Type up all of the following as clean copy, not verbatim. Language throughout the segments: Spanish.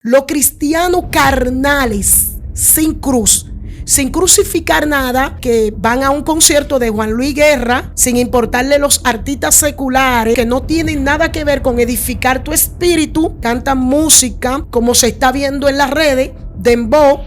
Los cristianos carnales, sin cruz, sin crucificar nada, que van a un concierto de Juan Luis Guerra, sin importarle los artistas seculares, que no tienen nada que ver con edificar tu espíritu, cantan música, como se está viendo en las redes, dembow,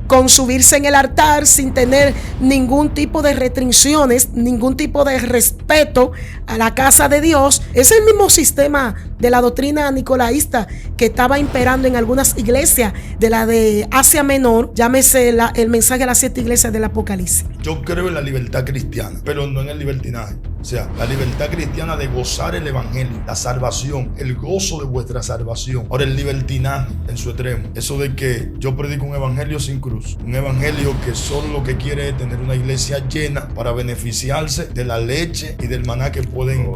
con subirse en el altar sin tener ningún tipo de restricciones, ningún tipo de respeto a la casa de Dios. Es el mismo sistema de la doctrina nicolaísta que estaba imperando en algunas iglesias de la de Asia Menor, llámese el mensaje de las 7 iglesias del Apocalipsis. Yo creo en la libertad cristiana, pero no en el libertinaje. O sea, la libertad cristiana de gozar el evangelio, la salvación, el gozo de vuestra salvación. Ahora, el libertinaje en su extremo, eso de que yo predico un evangelio sin cruz, un evangelio que solo lo que quiere es tener una iglesia llena para beneficiarse de la leche y del maná que pueden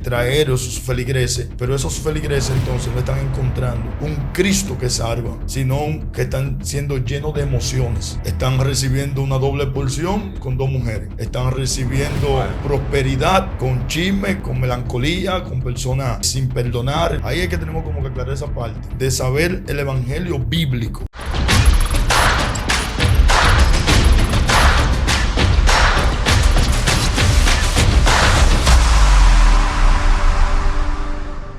traer sus feligreses, pero esos feligreses entonces no están encontrando un Cristo que salva, sino que están siendo llenos de emociones. Están recibiendo una doble porción con 2 mujeres, están recibiendo prosperidad con chisme, con melancolía, con personas sin perdonar. Ahí es que tenemos como que aclarar esa parte de saber el evangelio bíblico.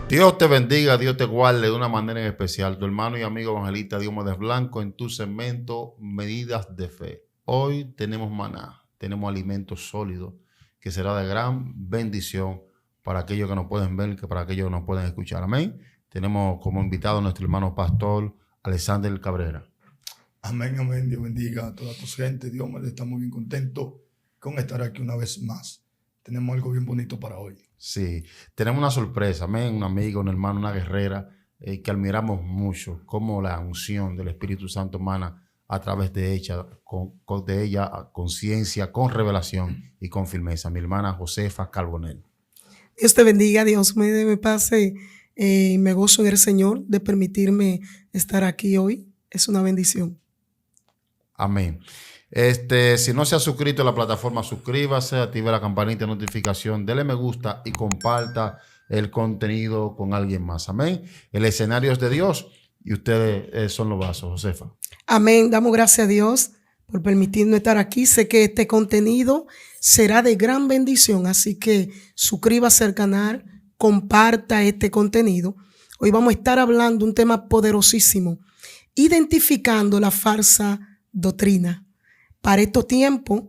Dios te bendiga, Dios te guarde de una manera en especial. Tu hermano y amigo evangelista Diomedes Blanco en tu segmento Medidas de Fe. Hoy tenemos maná, tenemos alimento sólido que será de gran bendición para aquellos que nos pueden ver, que para aquellos que nos pueden escuchar. Amén. Tenemos como invitado a nuestro hermano pastor Alexander Cabrera. Amén, amén. Dios bendiga a toda tu gente. Diomedes, estamos bien contentos con estar aquí una vez más. Tenemos algo bien bonito para hoy. Sí, tenemos una sorpresa, amén, un amigo, un hermano, una guerrera que admiramos mucho, como la unción del Espíritu Santo emana a través de ella, de ella a conciencia, con revelación y con firmeza. Mi hermana Josefa Carbonell. Dios te bendiga, Dios me pase, me gozo en el Señor de permitirme estar aquí hoy. Es una bendición. Amén. Si no se ha suscrito a la plataforma, suscríbase, active la campanita de notificación, dele me gusta y comparta el contenido con alguien más. Amén. El escenario es de Dios y ustedes son los vasos, Josefa. Amén. Damos gracias a Dios por permitirnos estar aquí. Sé que este contenido será de gran bendición, así que suscríbase al canal, comparta este contenido. Hoy vamos a estar hablando de un tema poderosísimo, identificando la falsa doctrina. Para estos tiempos,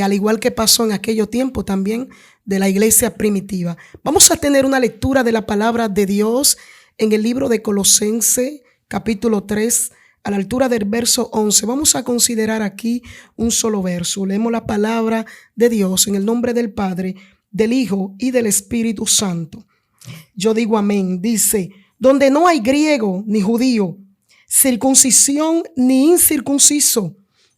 al igual que pasó en aquellos tiempos también de la iglesia primitiva. Vamos a tener una lectura de la palabra de Dios en el libro de Colosenses, capítulo 3, a la altura del verso 11. Vamos a considerar aquí un solo verso. Leemos la palabra de Dios en el nombre del Padre, del Hijo y del Espíritu Santo. Yo digo amén. Dice, donde no hay griego ni judío, circuncisión ni incircunciso,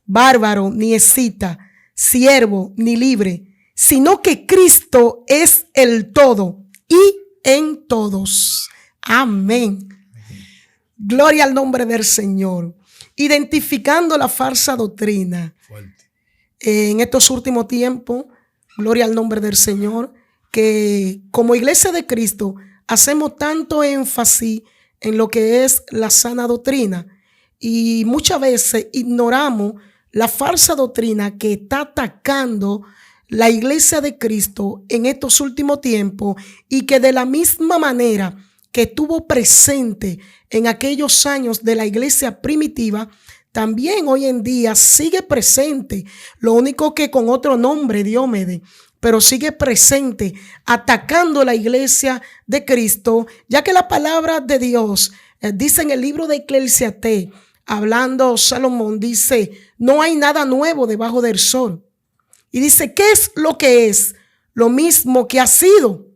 bárbaro ni escita, siervo ni libre, sino que Cristo es el todo y en todos. Amén. Gloria al nombre del Señor. Identificando la falsa doctrina. Fuerte. En estos últimos tiempos, gloria al nombre del Señor, que como iglesia de Cristo hacemos tanto énfasis en lo que es la sana doctrina y muchas veces ignoramos la falsa doctrina que está atacando la iglesia de Cristo en estos últimos tiempos y que de la misma manera que estuvo presente en aquellos años de la iglesia primitiva, también hoy en día sigue presente, lo único que con otro nombre, Diomedes, pero sigue presente atacando la iglesia de Cristo, ya que la palabra de Dios dice en el libro de Eclesiastés, hablando Salomón, dice, no hay nada nuevo debajo del sol. Y dice, ¿qué es lo que es? Lo mismo que ha sido.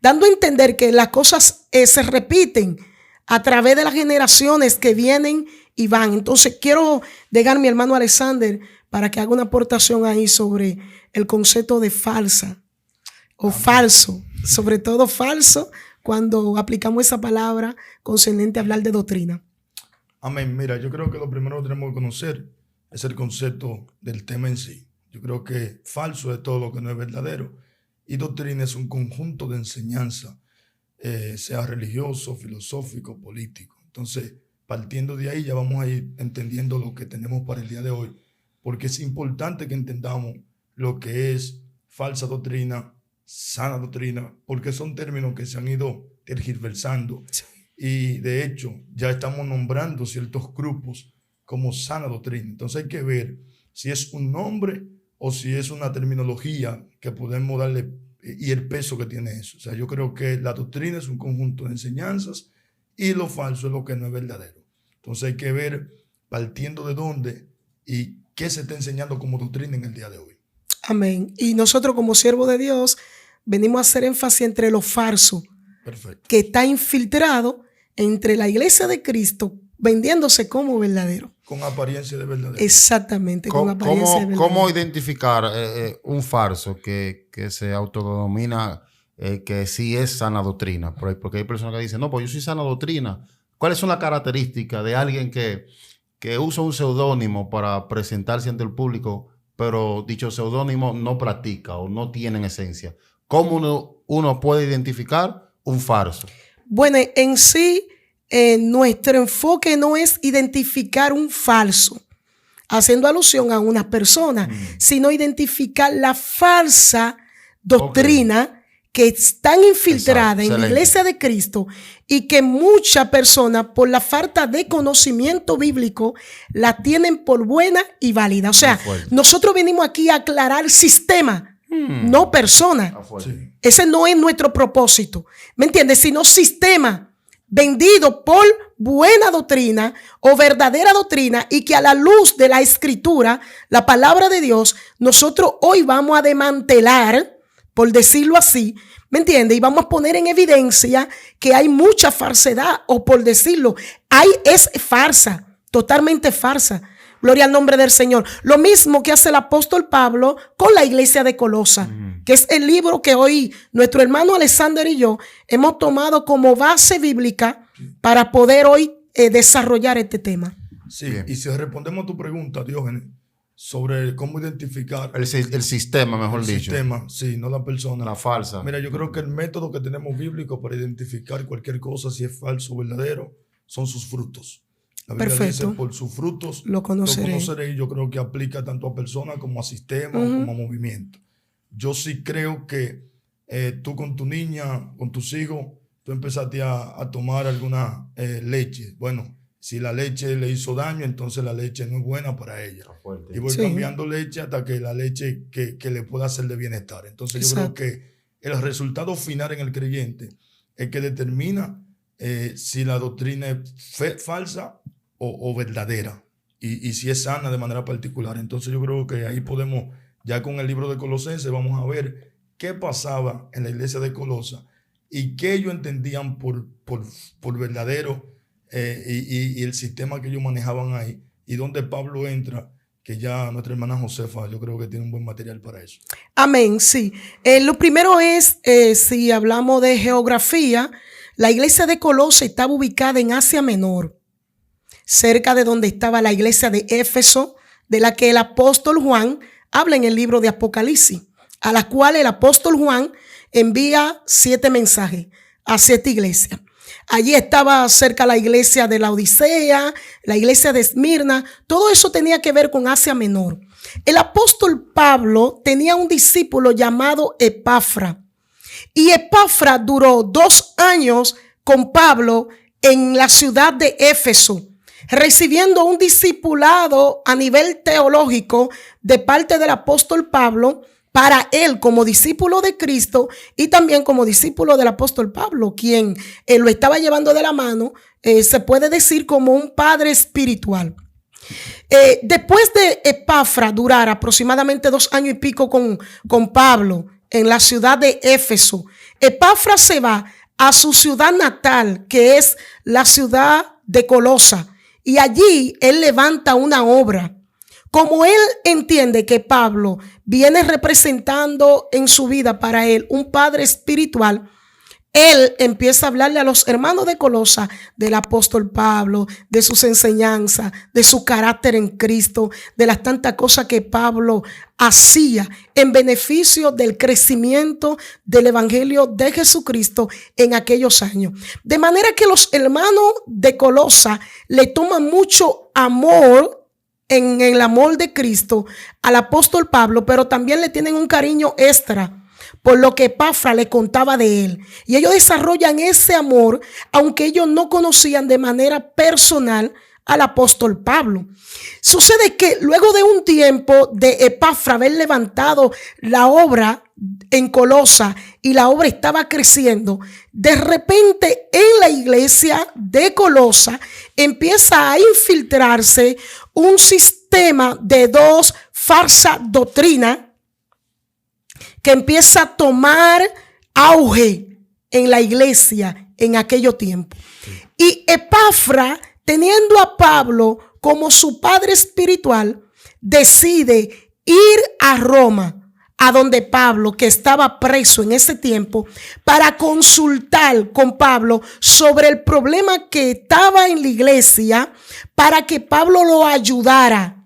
Dando a entender que las cosas se repiten a través de las generaciones que vienen y van. Entonces quiero dejar a mi hermano Alexander para que haga una aportación ahí sobre el concepto de falsa o falso. Sobre todo falso cuando aplicamos esa palabra concerniente a hablar de doctrina. Amén. Mira, yo creo que lo primero que tenemos que conocer es el concepto del tema en sí. Yo creo que falso es todo lo que no es verdadero y doctrina es un conjunto de enseñanza sea religioso, filosófico, político. Entonces, partiendo de ahí, ya vamos a ir entendiendo lo que tenemos para el día de hoy, porque es importante que entendamos lo que es falsa doctrina, sana doctrina, porque son términos que se han ido tergiversando. Sí. Y de hecho, ya estamos nombrando ciertos grupos como sana doctrina. Entonces hay que ver si es un nombre o si es una terminología que podemos darle y el peso que tiene eso. O sea, yo creo que la doctrina es un conjunto de enseñanzas y lo falso es lo que no es verdadero. Entonces hay que ver partiendo de dónde y qué se está enseñando como doctrina en el día de hoy. Amén. Y nosotros como siervos de Dios venimos a hacer énfasis entre lo falso, Perfecto. que está infiltrado entre la iglesia de Cristo, vendiéndose como verdadero. Con apariencia de verdadero. Exactamente, con apariencia de verdadero. ¿Cómo identificar un falso que se autodenomina que sí es sana doctrina? Porque hay personas que dicen, no, pues yo soy sana doctrina. ¿Cuáles son las características de alguien que usa un seudónimo para presentarse ante el público, pero dicho seudónimo no practica o no tiene en esencia? ¿Cómo uno puede identificar un falso? Bueno, en sí, nuestro enfoque no es identificar un falso, haciendo alusión a una persona, sino identificar la falsa doctrina que están infiltradas en la iglesia de Cristo y que muchas personas, por la falta de conocimiento bíblico, la tienen por buena y válida. O sea, nosotros venimos aquí a aclarar sistema, no persona. Sí. Ese no es nuestro propósito, ¿me entiendes? Sino sistema vendido por buena doctrina o verdadera doctrina, y que a la luz de la escritura, la palabra de Dios, nosotros hoy vamos a desmantelar, por decirlo así, ¿me entiendes? Y vamos a poner en evidencia que hay mucha falsedad, o por decirlo, es farsa, totalmente farsa. Gloria al nombre del Señor. Lo mismo que hace el apóstol Pablo con la iglesia de Colosa, que es el libro que hoy nuestro hermano Alexander y yo hemos tomado como base bíblica para poder hoy desarrollar este tema. Sí, bien. Y si respondemos a tu pregunta, Diógenes, sobre cómo identificar el sistema, mejor dicho. El sistema, sí, no la persona. La falsa. Mira, yo creo que el método que tenemos bíblico para identificar cualquier cosa, si es falso o verdadero, son sus frutos. La Biblia Perfecto. dice, por sus frutos lo conoceré. Y yo creo que aplica tanto a personas como a sistemas, como a movimientos. Yo sí creo que tú con tu niña, con tus hijos, tú empezaste a tomar alguna leche. Bueno, si la leche le hizo daño, entonces la leche no es buena para ella. Y voy cambiando leche hasta que la leche que le pueda hacer de bienestar. Entonces yo creo que el resultado final en el creyente es que determina si la doctrina es falsa o verdadera, y si es sana de manera particular. Entonces yo creo que ahí podemos, ya con el libro de Colosenses, vamos a ver qué pasaba en la iglesia de Colosa y qué ellos entendían por verdadero, y el sistema que ellos manejaban ahí, y donde Pablo entra, que ya nuestra hermana Josefa yo creo que tiene un buen material para eso. Amén, sí. Lo primero es, si hablamos de geografía, la iglesia de Colosa estaba ubicada en Asia Menor, cerca de donde estaba la iglesia de Éfeso, de la que el apóstol Juan habla en el libro de Apocalipsis, a la cual el apóstol Juan envía 7 mensajes a 7 iglesias. Allí estaba cerca la iglesia de la Odisea, la iglesia de Esmirna. Todo eso tenía que ver con Asia Menor. El apóstol Pablo tenía un discípulo llamado Epafra, y Epafra duró 2 años con Pablo en la ciudad de Éfeso, recibiendo un discipulado a nivel teológico de parte del apóstol Pablo, para él como discípulo de Cristo y también como discípulo del apóstol Pablo, quien lo estaba llevando de la mano, se puede decir como un padre espiritual. Después de Epafra durar aproximadamente 2 años y pico con Pablo en la ciudad de Éfeso, Epafra se va a su ciudad natal, que es la ciudad de Colosa, y allí él levanta una obra. Como él entiende que Pablo viene representando en su vida para él un padre espiritual, él empieza a hablarle a los hermanos de Colosa del apóstol Pablo, de sus enseñanzas, de su carácter en Cristo, de las tantas cosas que Pablo hacía en beneficio del crecimiento del evangelio de Jesucristo en aquellos años. De manera que los hermanos de Colosa le toman mucho amor en el amor de Cristo al apóstol Pablo, pero también le tienen un cariño extra por lo que Epafra le contaba de él. Y ellos desarrollan ese amor, aunque ellos no conocían de manera personal al apóstol Pablo. Sucede que luego de un tiempo de Epafra haber levantado la obra en Colosa y la obra estaba creciendo, de repente en la iglesia de Colosa empieza a infiltrarse un sistema de dos falsas doctrinas que empieza a tomar auge en la iglesia en aquello tiempo. Y Epafra, teniendo a Pablo como su padre espiritual, decide ir a Roma, a donde Pablo, que estaba preso en ese tiempo, para consultar con Pablo sobre el problema que estaba en la iglesia, para que Pablo lo ayudara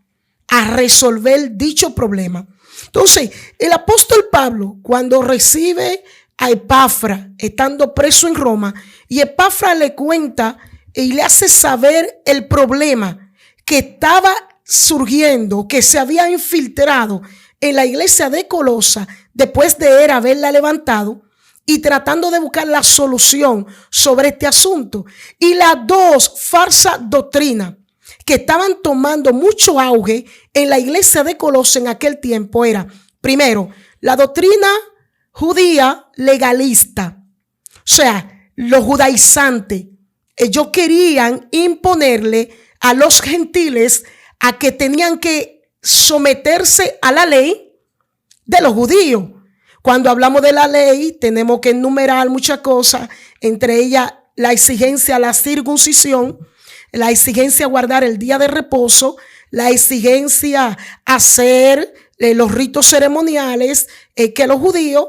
a resolver dicho problema. Entonces, el apóstol Pablo, cuando recibe a Epafra, estando preso en Roma, y Epafra le cuenta y le hace saber el problema que estaba surgiendo, que se había infiltrado en la iglesia de Colosa, después de él haberla levantado, y tratando de buscar la solución sobre este asunto. Y las dos falsas doctrinas que estaban tomando mucho auge en la iglesia de Colosa en aquel tiempo era, primero, la doctrina judía legalista. O sea, los judaizantes, ellos querían imponerle a los gentiles a que tenían que someterse a la ley de los judíos. Cuando hablamos de la ley, tenemos que enumerar muchas cosas, entre ellas la exigencia a la circuncisión, la exigencia a guardar el día de reposo, la exigencia a hacer los ritos ceremoniales que los judíos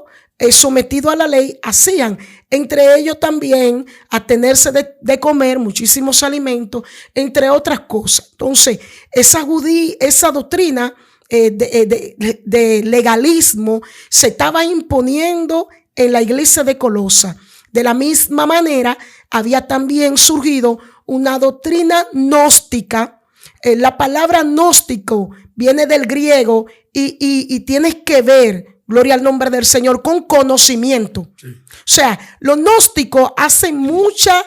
sometidos a la ley hacían. Entre ellos también atenerse de comer muchísimos alimentos, entre otras cosas. Entonces, esa doctrina de legalismo se estaba imponiendo en la iglesia de Colosa. De la misma manera, había también surgido una doctrina gnóstica. La palabra gnóstico viene del griego y tiene que ver, gloria al nombre del Señor, con conocimiento. Sí. O sea, los gnósticos hacen mucha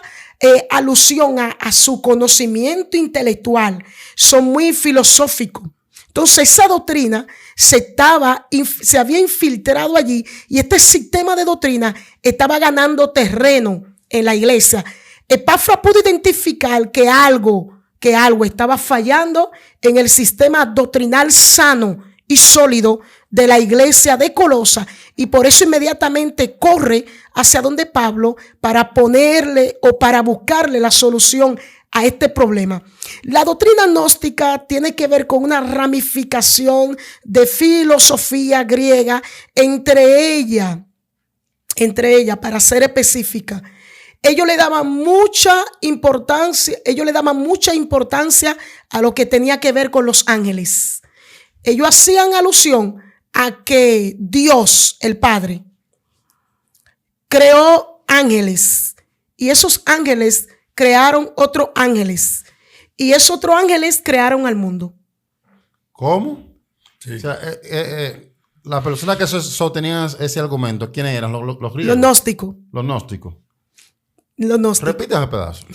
alusión a su conocimiento intelectual. Son muy filosóficos. Entonces esa doctrina se había infiltrado allí, y este sistema de doctrina estaba ganando terreno en la iglesia. Epafra pudo identificar que algo estaba fallando en el sistema doctrinal sano y sólido de la iglesia de Colosa, y por eso inmediatamente corre hacia donde Pablo para ponerle o para buscarle la solución a este problema. La doctrina gnóstica tiene que ver con una ramificación de filosofía griega, entre ella, para ser específica, ellos le daban mucha importancia a lo que tenía que ver con los ángeles. Ellos hacían alusión a que Dios, el Padre, creó ángeles, y esos ángeles crearon otros ángeles, y esos otros ángeles crearon al mundo. ¿Cómo? Sí. O sea, las personas que sostenían ese argumento, ¿quiénes eran? Los griegos. Los gnósticos. Los gnósticos. Los gnósticos. Repite ese pedazo.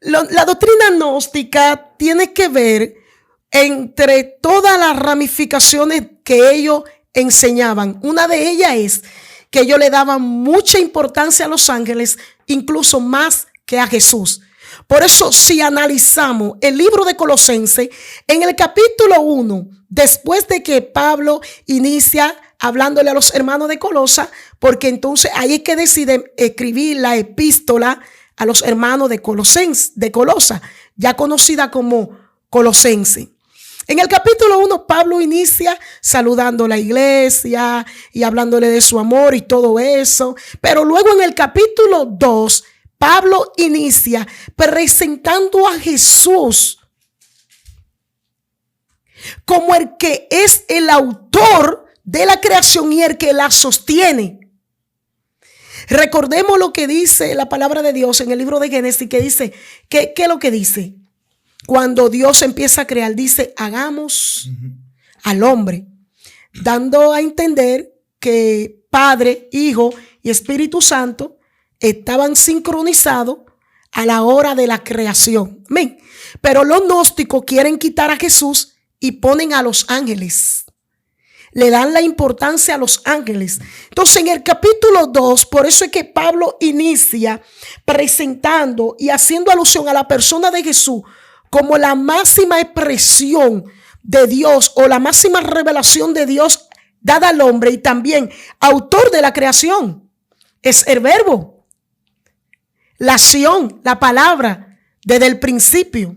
La doctrina gnóstica tiene que ver entre todas las ramificaciones que ellos enseñaban. Una de ellas es que ellos le daban mucha importancia a los ángeles, incluso más que a Jesús. Por eso, si analizamos el libro de Colosenses, en el capítulo 1, después de que Pablo inicia hablándole a los hermanos de Colosa, porque entonces ahí es que decide escribir la epístola a los hermanos de Colosa, ya conocida como Colosenses. En el capítulo 1, Pablo inicia saludando a la iglesia y hablándole de su amor y todo eso. Pero luego en el capítulo 2, Pablo inicia presentando a Jesús como el que es el autor de la creación y el que la sostiene. Recordemos lo que dice la palabra de Dios en el libro de Génesis, que dice, ¿qué es lo que dice? Cuando Dios empieza a crear, dice, hagamos al hombre, dando a entender que Padre, Hijo y Espíritu Santo estaban sincronizados a la hora de la creación. Amén. Pero los gnósticos quieren quitar a Jesús y ponen a los ángeles. Le dan la importancia a los ángeles. Entonces en el capítulo 2, por eso es que Pablo inicia presentando y haciendo alusión a la persona de Jesús como la máxima expresión de Dios o la máxima revelación de Dios dada al hombre y también autor de la creación. Es el verbo, la acción, la palabra desde el principio.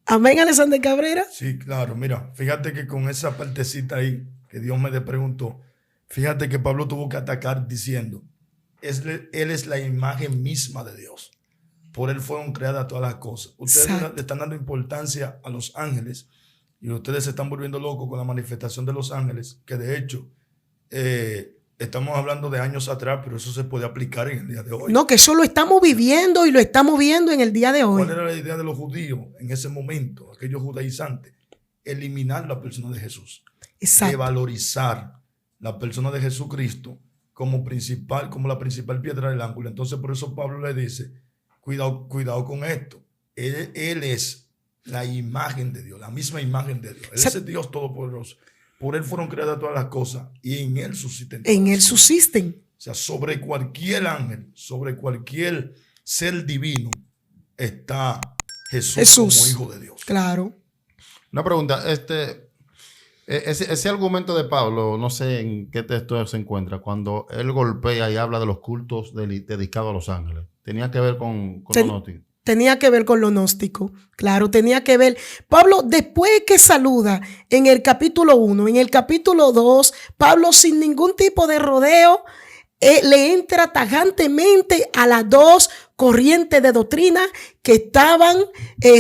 Amén, Alexander Cabrera. Sí, claro. Mira, fíjate que con esa partecita ahí que Dios me preguntó, fíjate que Pablo tuvo que atacar diciendo, él es la imagen misma de Dios. Por él fueron creadas todas las cosas. Ustedes le están dando importancia a los ángeles y ustedes se están volviendo locos con la manifestación de los ángeles, que de hecho estamos hablando de años atrás, pero eso se puede aplicar en el día de hoy. No, que eso lo estamos viviendo y lo estamos viendo en el día de hoy. ¿Cuál era la idea de los judíos en ese momento, aquellos judaizantes? Eliminar la persona de Jesús. Exacto. De valorizar la persona de Jesucristo como la principal piedra del ángulo. Entonces por eso Pablo le dice, cuidado con esto. Él es la imagen de Dios, la misma imagen de Dios. Él es el Dios todopoderoso. Por él fueron creadas todas las cosas y en él subsisten. En él subsisten. O sea, sobre cualquier ángel, sobre cualquier ser divino, está Jesús como Hijo de Dios. Claro. Una pregunta, ese argumento de Pablo, no sé en qué texto se encuentra, cuando él golpea y habla de los cultos dedicados a los ángeles, ¿tenía que ver con los gnósticos? Tenía que ver con lo gnóstico, claro, tenía que ver. Pablo, después que saluda en el capítulo 1, en el capítulo 2, Pablo sin ningún tipo de rodeo, le entra tajantemente a las dos corrientes de doctrina que estaban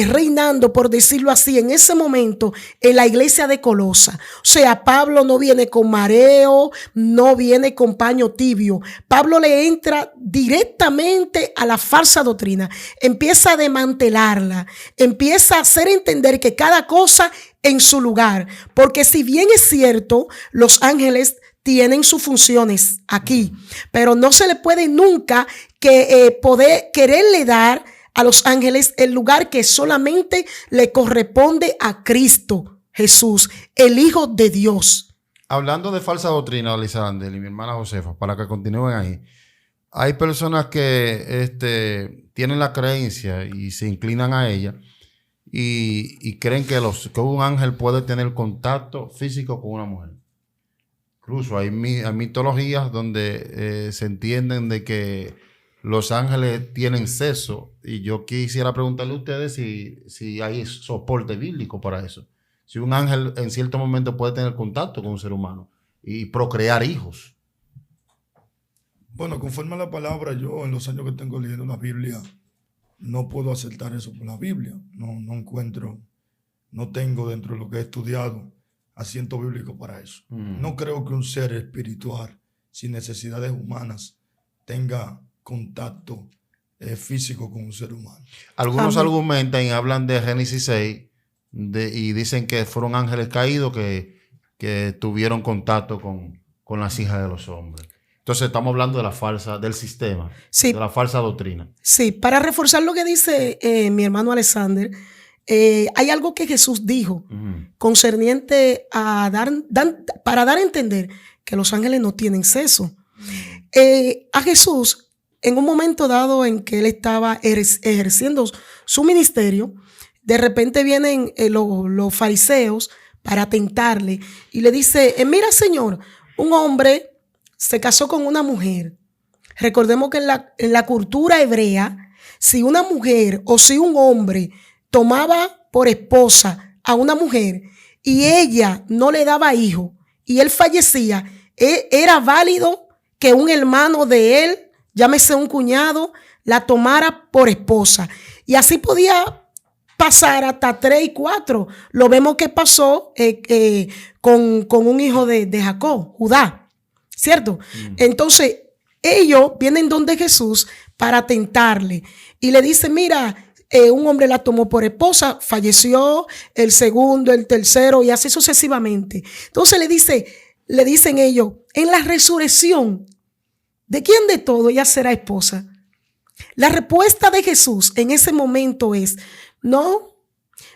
reinando, por decirlo así, en ese momento en la iglesia de Colosa. O sea, Pablo no viene con mareo, no viene con paño tibio. Pablo le entra directamente a la falsa doctrina, empieza a desmantelarla, empieza a hacer entender que cada cosa en su lugar. Porque si bien es cierto, los ángeles tienen sus funciones aquí, pero no se le puede nunca poder quererle dar a los ángeles el lugar que solamente le corresponde a Cristo Jesús, el Hijo de Dios. Hablando de falsa doctrina, Alexander y mi hermana Josefa, para que continúen ahí, hay personas que tienen la creencia y se inclinan a ella y creen que un ángel puede tener contacto físico con una mujer. Incluso hay mitologías donde se entienden de que los ángeles tienen sexo, y yo quisiera preguntarle a ustedes si hay soporte bíblico para eso. Si un ángel en cierto momento puede tener contacto con un ser humano y procrear hijos. Bueno, conforme a la palabra, yo en los años que tengo leyendo la Biblia, no puedo aceptar eso por la Biblia. No tengo dentro de lo que he estudiado asiento bíblico para eso. No creo que un ser espiritual sin necesidades humanas tenga contacto físico con un ser humano. Algunos argumentan y hablan de Génesis 6 y dicen que fueron ángeles caídos que tuvieron contacto con las hijas de los hombres. Entonces estamos hablando del sistema, sí, de la falsa doctrina. Sí, para reforzar lo que dice mi hermano Alexander, hay algo que Jesús dijo concerniente a para dar a entender que los ángeles no tienen sexo. A Jesús, en un momento dado en que él estaba ejerciendo su ministerio, de repente vienen los fariseos para tentarle y le dice, mira, Señor, un hombre se casó con una mujer. Recordemos que en la cultura hebrea, si una mujer o si un hombre tomaba por esposa a una mujer y ella no le daba hijo y él fallecía, era válido que un hermano de él, llámese un cuñado, la tomara por esposa. Y así podía pasar hasta 3 y 4. Lo vemos que pasó con un hijo de Jacob, Judá, ¿cierto? Entonces, ellos vienen donde Jesús para tentarle y le dicen, mira, un hombre la tomó por esposa, falleció, el segundo, el tercero y así sucesivamente. Entonces le dicen ellos, en la resurrección, ¿de quién de todo ella será esposa? La respuesta de Jesús en ese momento es, no,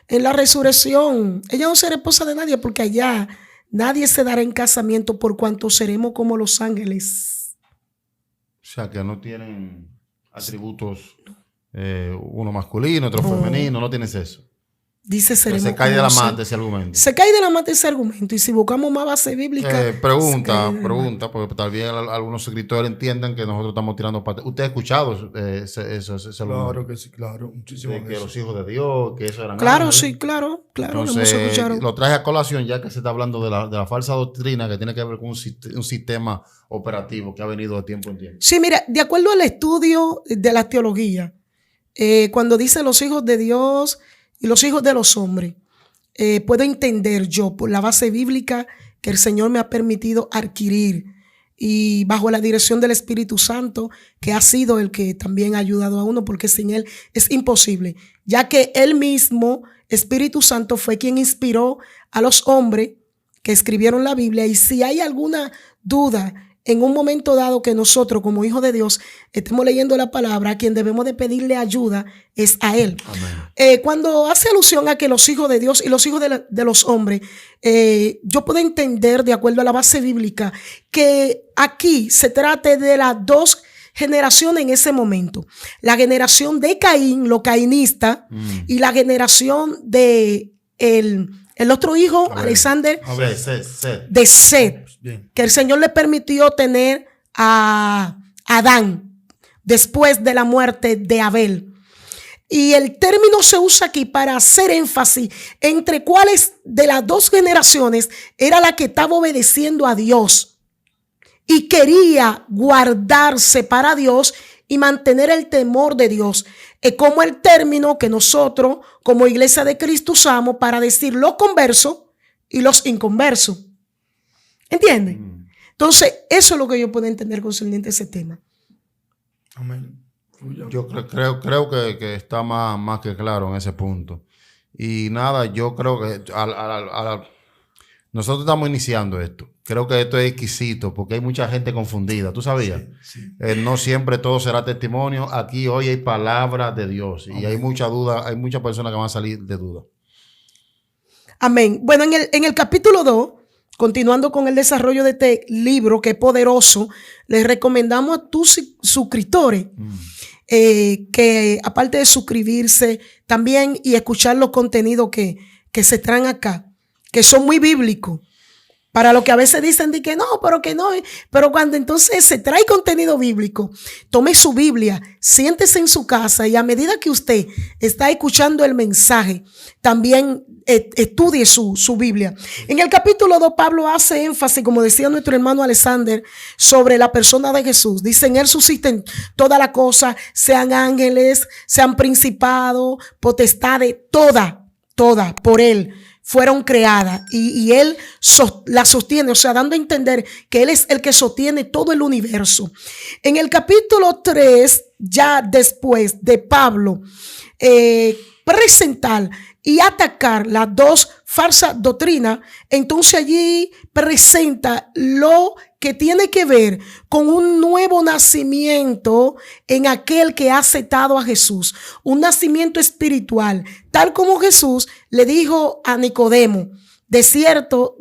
en la resurrección, ella no será esposa de nadie porque allá nadie se dará en casamiento por cuanto seremos como los ángeles. O sea, que no tienen atributos, uno masculino, otro femenino, no tienes eso. Dice seremos. Se cae de la mata ese argumento. Se cae de la mata ese argumento. Y si buscamos más base bíblica. Pregunta, porque tal vez algunos escritores entiendan que nosotros estamos tirando para. ¿Usted ha escuchado eso? Claro que sí, claro. Muchísimo. De que los hijos de Dios, que eso eran. Claro, ángeles. sí, claro. Entonces, lo traje a colación ya que se está hablando de la falsa doctrina que tiene que ver con un sistema operativo que ha venido de tiempo en tiempo. Sí, mira, de acuerdo al estudio de la teología, cuando dice los hijos de Dios y los hijos de los hombres, puedo entender yo por la base bíblica que el Señor me ha permitido adquirir y bajo la dirección del Espíritu Santo, que ha sido el que también ha ayudado a uno, porque sin Él es imposible, ya que Él mismo, Espíritu Santo, fue quien inspiró a los hombres que escribieron la Biblia. Y si hay alguna duda en un momento dado que nosotros como hijos de Dios estemos leyendo la palabra, a quien debemos de pedirle ayuda es a Él. Cuando hace alusión a que los hijos de Dios y los hijos de los hombres, yo puedo entender de acuerdo a la base bíblica que aquí se trate de las dos generaciones en ese momento. La generación de Caín, lo cainista, y la generación de el otro hijo, Alexander, de Set, que el Señor le permitió tener a Adán después de la muerte de Abel. Y el término se usa aquí para hacer énfasis entre cuáles de las dos generaciones era la que estaba obedeciendo a Dios y quería guardarse para Dios y mantener el temor de Dios. Es como el término que nosotros como Iglesia de Cristo usamos para decir los conversos y los inconversos. ¿Entienden? Entonces, eso es lo que yo puedo entender concerniente a ese tema. Amén. Yo creo que está más que claro en ese punto. Y nada, yo creo que nosotros estamos iniciando esto. Creo que esto es exquisito porque hay mucha gente confundida. ¿Tú sabías? Sí. No siempre todo será testimonio. Aquí hoy hay palabra de Dios. Y hay mucha duda, hay muchas personas que van a salir de duda. Amén. Bueno, en el capítulo 2, continuando con el desarrollo de este libro que es poderoso, les recomendamos a tus suscriptores que aparte de suscribirse también y escuchar los contenidos que se traen acá, que son muy bíblicos. Para lo que a veces dicen de que no, pero cuando entonces se trae contenido bíblico, tome su Biblia, siéntese en su casa y a medida que usted está escuchando el mensaje, también estudie su Biblia. En el capítulo 2, Pablo hace énfasis, como decía nuestro hermano Alexander, sobre la persona de Jesús. Dice, en Él subsisten todas las cosas, sean ángeles, sean principados, potestades, toda por Él fueron creadas y Él la sostiene, o sea, dando a entender que Él es el que sostiene todo el universo. En el capítulo 3, ya después de Pablo presentar y atacar las dos falsas doctrinas, entonces allí presenta lo que tiene que ver con un nuevo nacimiento en aquel que ha aceptado a Jesús, un nacimiento espiritual, tal como Jesús le dijo a Nicodemo, de cierto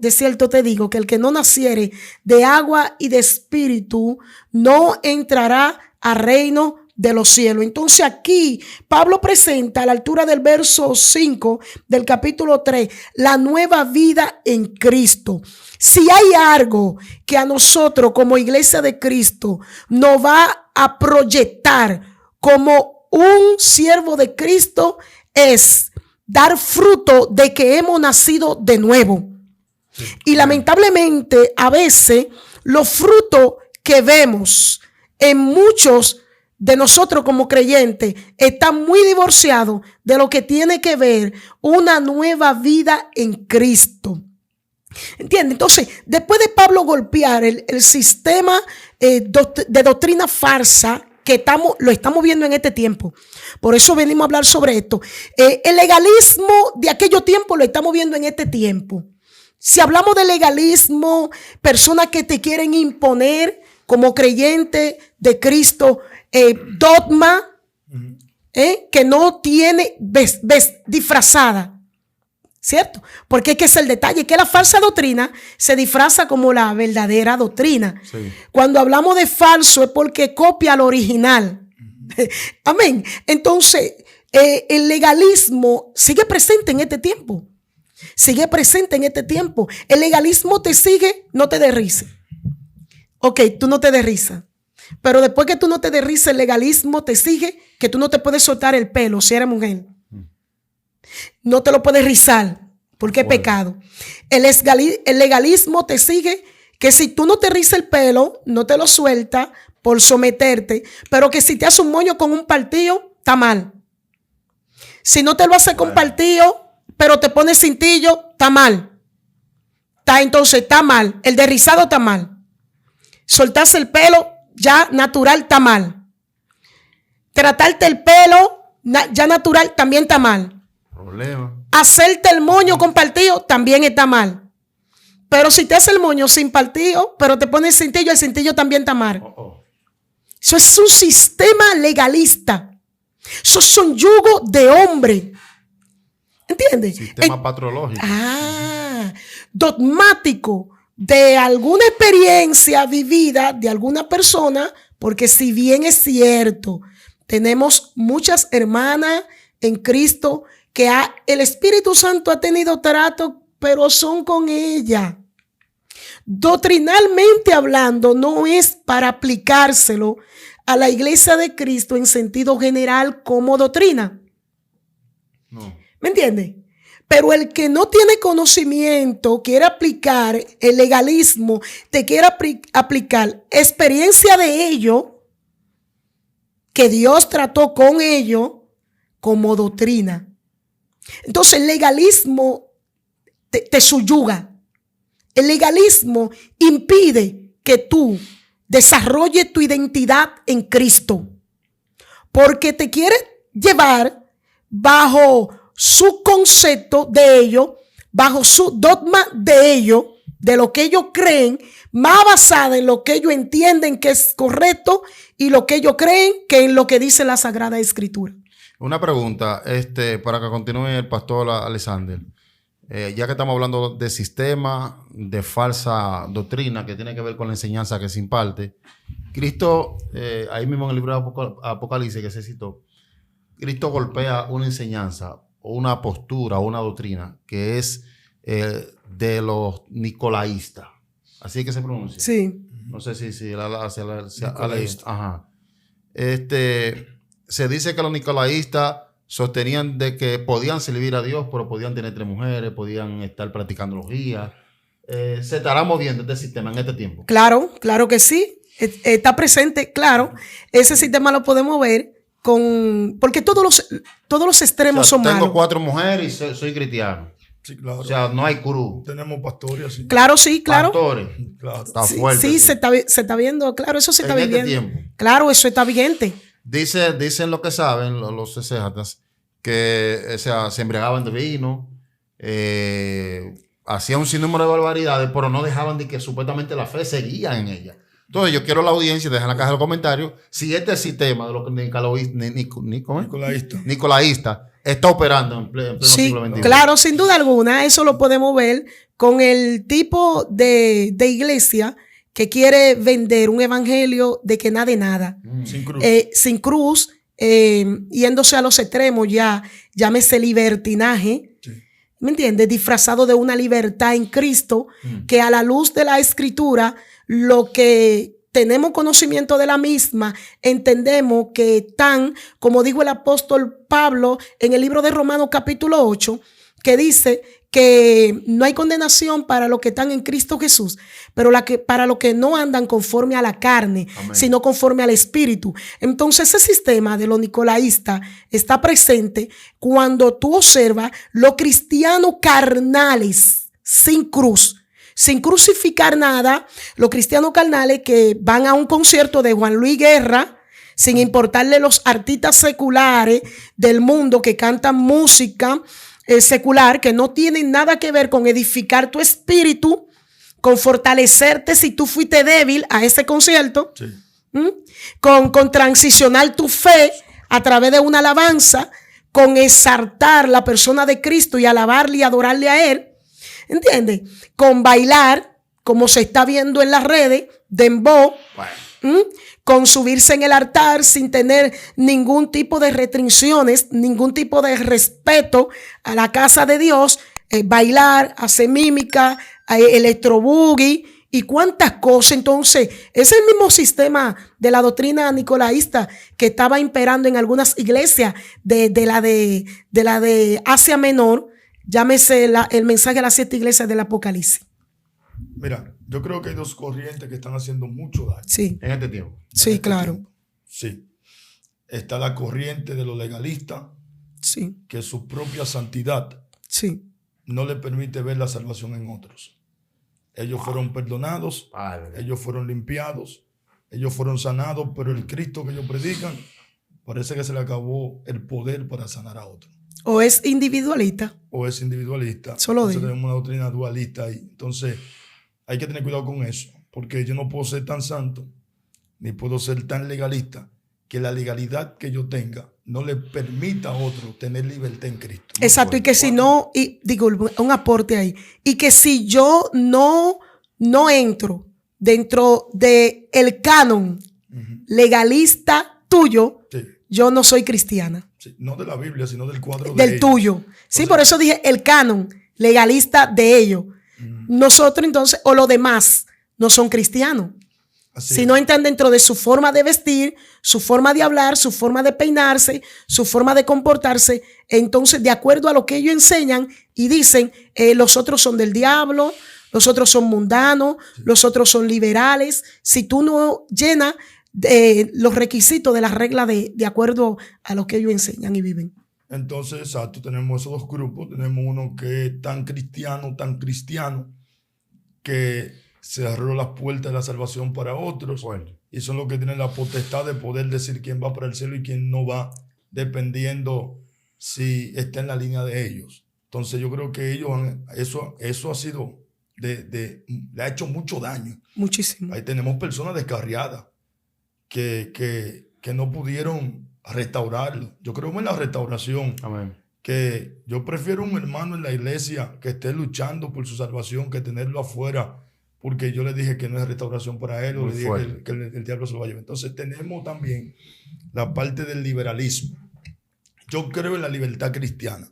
te digo que el que no naciere de agua y de espíritu no entrará al reino de los cielos. Entonces aquí Pablo presenta a la altura del verso 5 del capítulo 3 la nueva vida en Cristo. Si hay algo que a nosotros como Iglesia de Cristo nos va a proyectar como un siervo de Cristo es dar fruto de que hemos nacido de nuevo. Y lamentablemente a veces los frutos que vemos en muchos de nosotros como creyentes están muy divorciados de lo que tiene que ver una nueva vida en Cristo. ¿Entiendes? Entonces, después de Pablo golpear el sistema de doctrina falsa que lo estamos viendo en este tiempo, por eso venimos a hablar sobre esto. El legalismo de aquellos tiempos lo estamos viendo en este tiempo. Si hablamos de legalismo, personas que te quieren imponer como creyente de Cristo, dogma, que no tiene disfrazada, ¿cierto? Porque es que es el detalle, que la falsa doctrina se disfraza como la verdadera doctrina. Sí. Cuando hablamos de falso es porque copia lo original. Amén. Entonces, el legalismo sigue presente en este tiempo. Sigue presente en este tiempo. El legalismo te sigue, no te dé risa. Ok, tú no te des risa. Pero después que tú no te des risa, el legalismo te sigue, que tú no te puedes soltar el pelo si eres mujer. No te lo puedes rizar, porque es pecado. El legalismo te sigue, que si tú no te rizas el pelo, no te lo sueltas por someterte, pero que si te haces un moño con un partillo, está mal. Si no te lo haces con partillo, pero te pones cintillo, está mal. Entonces está mal. El de rizado está mal. Soltarse el pelo ya natural está mal. Tratarte el pelo ya natural también está mal. Problema. Hacerte el moño con partillo también está mal. Pero si te haces el moño sin partillo, pero te pones cintillo, el cintillo también está mal. Eso es un sistema legalista. Eso son yugos de hombre. ¿Entiendes? Sistema patrológico. Dogmático de alguna experiencia vivida de alguna persona, porque si bien es cierto, tenemos muchas hermanas en Cristo que el Espíritu Santo ha tenido trato, pero son con ella. Doctrinalmente hablando, no es para aplicárselo a la iglesia de Cristo en sentido general como doctrina. No. ¿Me entiendes? Pero el que no tiene conocimiento, quiere aplicar el legalismo, te quiere aplicar experiencia de ello, que Dios trató con ello como doctrina. Entonces el legalismo te subyuga. El legalismo impide que tú desarrolles tu identidad en Cristo, porque te quiere llevar bajo su concepto de ello, bajo su dogma de ello, de lo que ellos creen, más basada en lo que ellos entienden que es correcto y lo que ellos creen que en lo que dice la Sagrada Escritura. Una pregunta, para que continúe el pastor Alexander. Ya que estamos hablando de sistema, de falsa doctrina que tiene que ver con la enseñanza que se imparte, Cristo, ahí mismo en el libro de Apocalipsis que se citó, Cristo golpea una enseñanza o una postura o una doctrina que es de los nicolaístas. ¿Así es que se pronuncia? Sí. No sé si ajá. Se dice que los nicolaístas sostenían de que podían servir a Dios, pero podían tener 3 mujeres, podían estar practicando orgías. ¿Se estará moviendo este sistema en este tiempo? Claro que sí. Está presente, claro. Ese sistema lo podemos ver porque todos los extremos son malos. Tengo 4 mujeres y soy cristiano. Sí, claro. O sea, no hay curú. Tenemos pastores así. Claro, sí, claro. Pastores. Claro. Está fuerte. Sí, se está viendo. Claro, eso se está viviendo. Este tiempo. Claro, eso está vigente. Dicen lo que saben los exégetas, que se embriagaban de vino, hacían un sinnúmero de barbaridades, pero no dejaban de que supuestamente la fe seguía en ella. Entonces yo quiero a la audiencia, dejar en la caja de los comentarios, si este sistema de los nicolaístas está operando en pleno siglo XXI. Claro, sin duda alguna, eso lo podemos ver con el tipo de iglesia que quiere vender un evangelio de que nada de nada. Sin cruz, yéndose a los extremos ya, llámese libertinaje. Sí. ¿Me entiendes? Disfrazado de una libertad en Cristo, que a la luz de la Escritura, lo que tenemos conocimiento de la misma, entendemos que como dijo el apóstol Pablo en el libro de Romanos capítulo 8, que dice que no hay condenación para los que están en Cristo Jesús, pero para los que no andan conforme a la carne, Amén, sino conforme al Espíritu. Entonces ese sistema de los nicolaístas está presente cuando tú observas los cristianos carnales, sin cruz, sin crucificar nada, los cristianos carnales que van a un concierto de Juan Luis Guerra, sin importarle los artistas seculares del mundo que cantan música secular, que no tienen nada que ver con edificar tu espíritu, con fortalecerte si tú fuiste débil a ese concierto, Sí. con transicionar tu fe a través de una alabanza, con exaltar la persona de Cristo y alabarle y adorarle a Él, ¿entiendes? Con bailar, como se está viendo en las redes, dembow, con subirse en el altar sin tener ningún tipo de restricciones, ningún tipo de respeto a la casa de Dios, bailar, hacer mímica, electroboogie y cuántas cosas. Entonces, es el mismo sistema de la doctrina nicolaísta que estaba imperando en algunas iglesias de la de Asia Menor, llámese el mensaje de las 7 iglesias del Apocalipsis. Mira, yo creo que hay dos corrientes que están haciendo mucho daño. Sí, en este tiempo. sí, en este claro. tiempo. Sí. Está la corriente de los legalistas, Sí, que su propia santidad sí, no le permite ver la salvación en otros. Ellos fueron perdonados, Padre. ellos fueron limpiados, ellos fueron sanados, pero el Cristo que ellos predican, parece que se le acabó el poder para sanar a otros. o es individualista. O es individualista. Solo Entonces digo. tenemos una doctrina dualista ahí. Entonces hay que tener cuidado con eso, porque yo no puedo ser tan santo, ni puedo ser tan legalista, que la legalidad que yo tenga no le permita a otro tener libertad en Cristo. Exacto, y que si no, y digo, un aporte ahí, y que si yo no entro dentro de el canon legalista tuyo, Sí, yo no soy cristiana. sí. No de la Biblia, sino del cuadro de Del ellos. tuyo. Sí, Entonces, por eso dije el canon legalista de ellos. Nosotros entonces, o los demás, no son cristianos. así Si es. no entran dentro de su forma de vestir, su forma de hablar, su forma de peinarse, su forma de comportarse, entonces de acuerdo a lo que ellos enseñan y dicen, los otros son del diablo, los otros son mundanos, los otros son liberales. Si tú no llenas los requisitos de las reglas de acuerdo a lo que ellos enseñan y viven. Entonces, exacto, tenemos esos dos grupos. Tenemos uno que es tan cristiano, que cerró las puertas de la salvación para otros. Bueno. Y son los que tienen la potestad de poder decir quién va para el cielo y quién no va, dependiendo si está en la línea de ellos. Entonces yo creo que ellos eso ha sido, le ha hecho mucho daño. Muchísimo. Ahí tenemos personas descarriadas que no pudieron restaurarlo. Yo creo en la restauración. Amén. Que yo prefiero un hermano en la iglesia que esté luchando por su salvación que tenerlo afuera, porque yo le dije que no es restauración para él, o Muy le dije fuerte. que el diablo se lo va a llevar. Entonces tenemos también la parte del liberalismo. Yo creo en la libertad cristiana,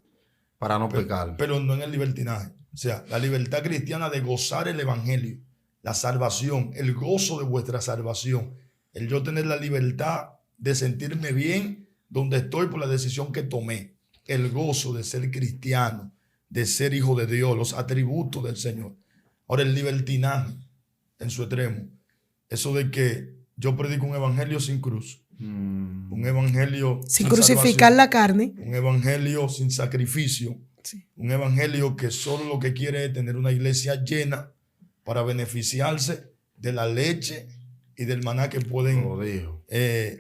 Para no pecar. pero no en el libertinaje. O sea, la libertad cristiana de gozar el evangelio, la salvación, el gozo de vuestra salvación, el yo tener la libertad de sentirme bien donde estoy por la decisión que tomé, el gozo de ser cristiano, de ser hijo de Dios, los atributos del Señor. Ahora, el libertinaje en su extremo, eso de que yo predico un evangelio sin cruz, un evangelio Sin crucificar salvación, la carne. un evangelio sin sacrificio, Sí. un evangelio que solo lo que quiere es tener una iglesia llena para beneficiarse de la leche y del maná que pueden Lo dijo.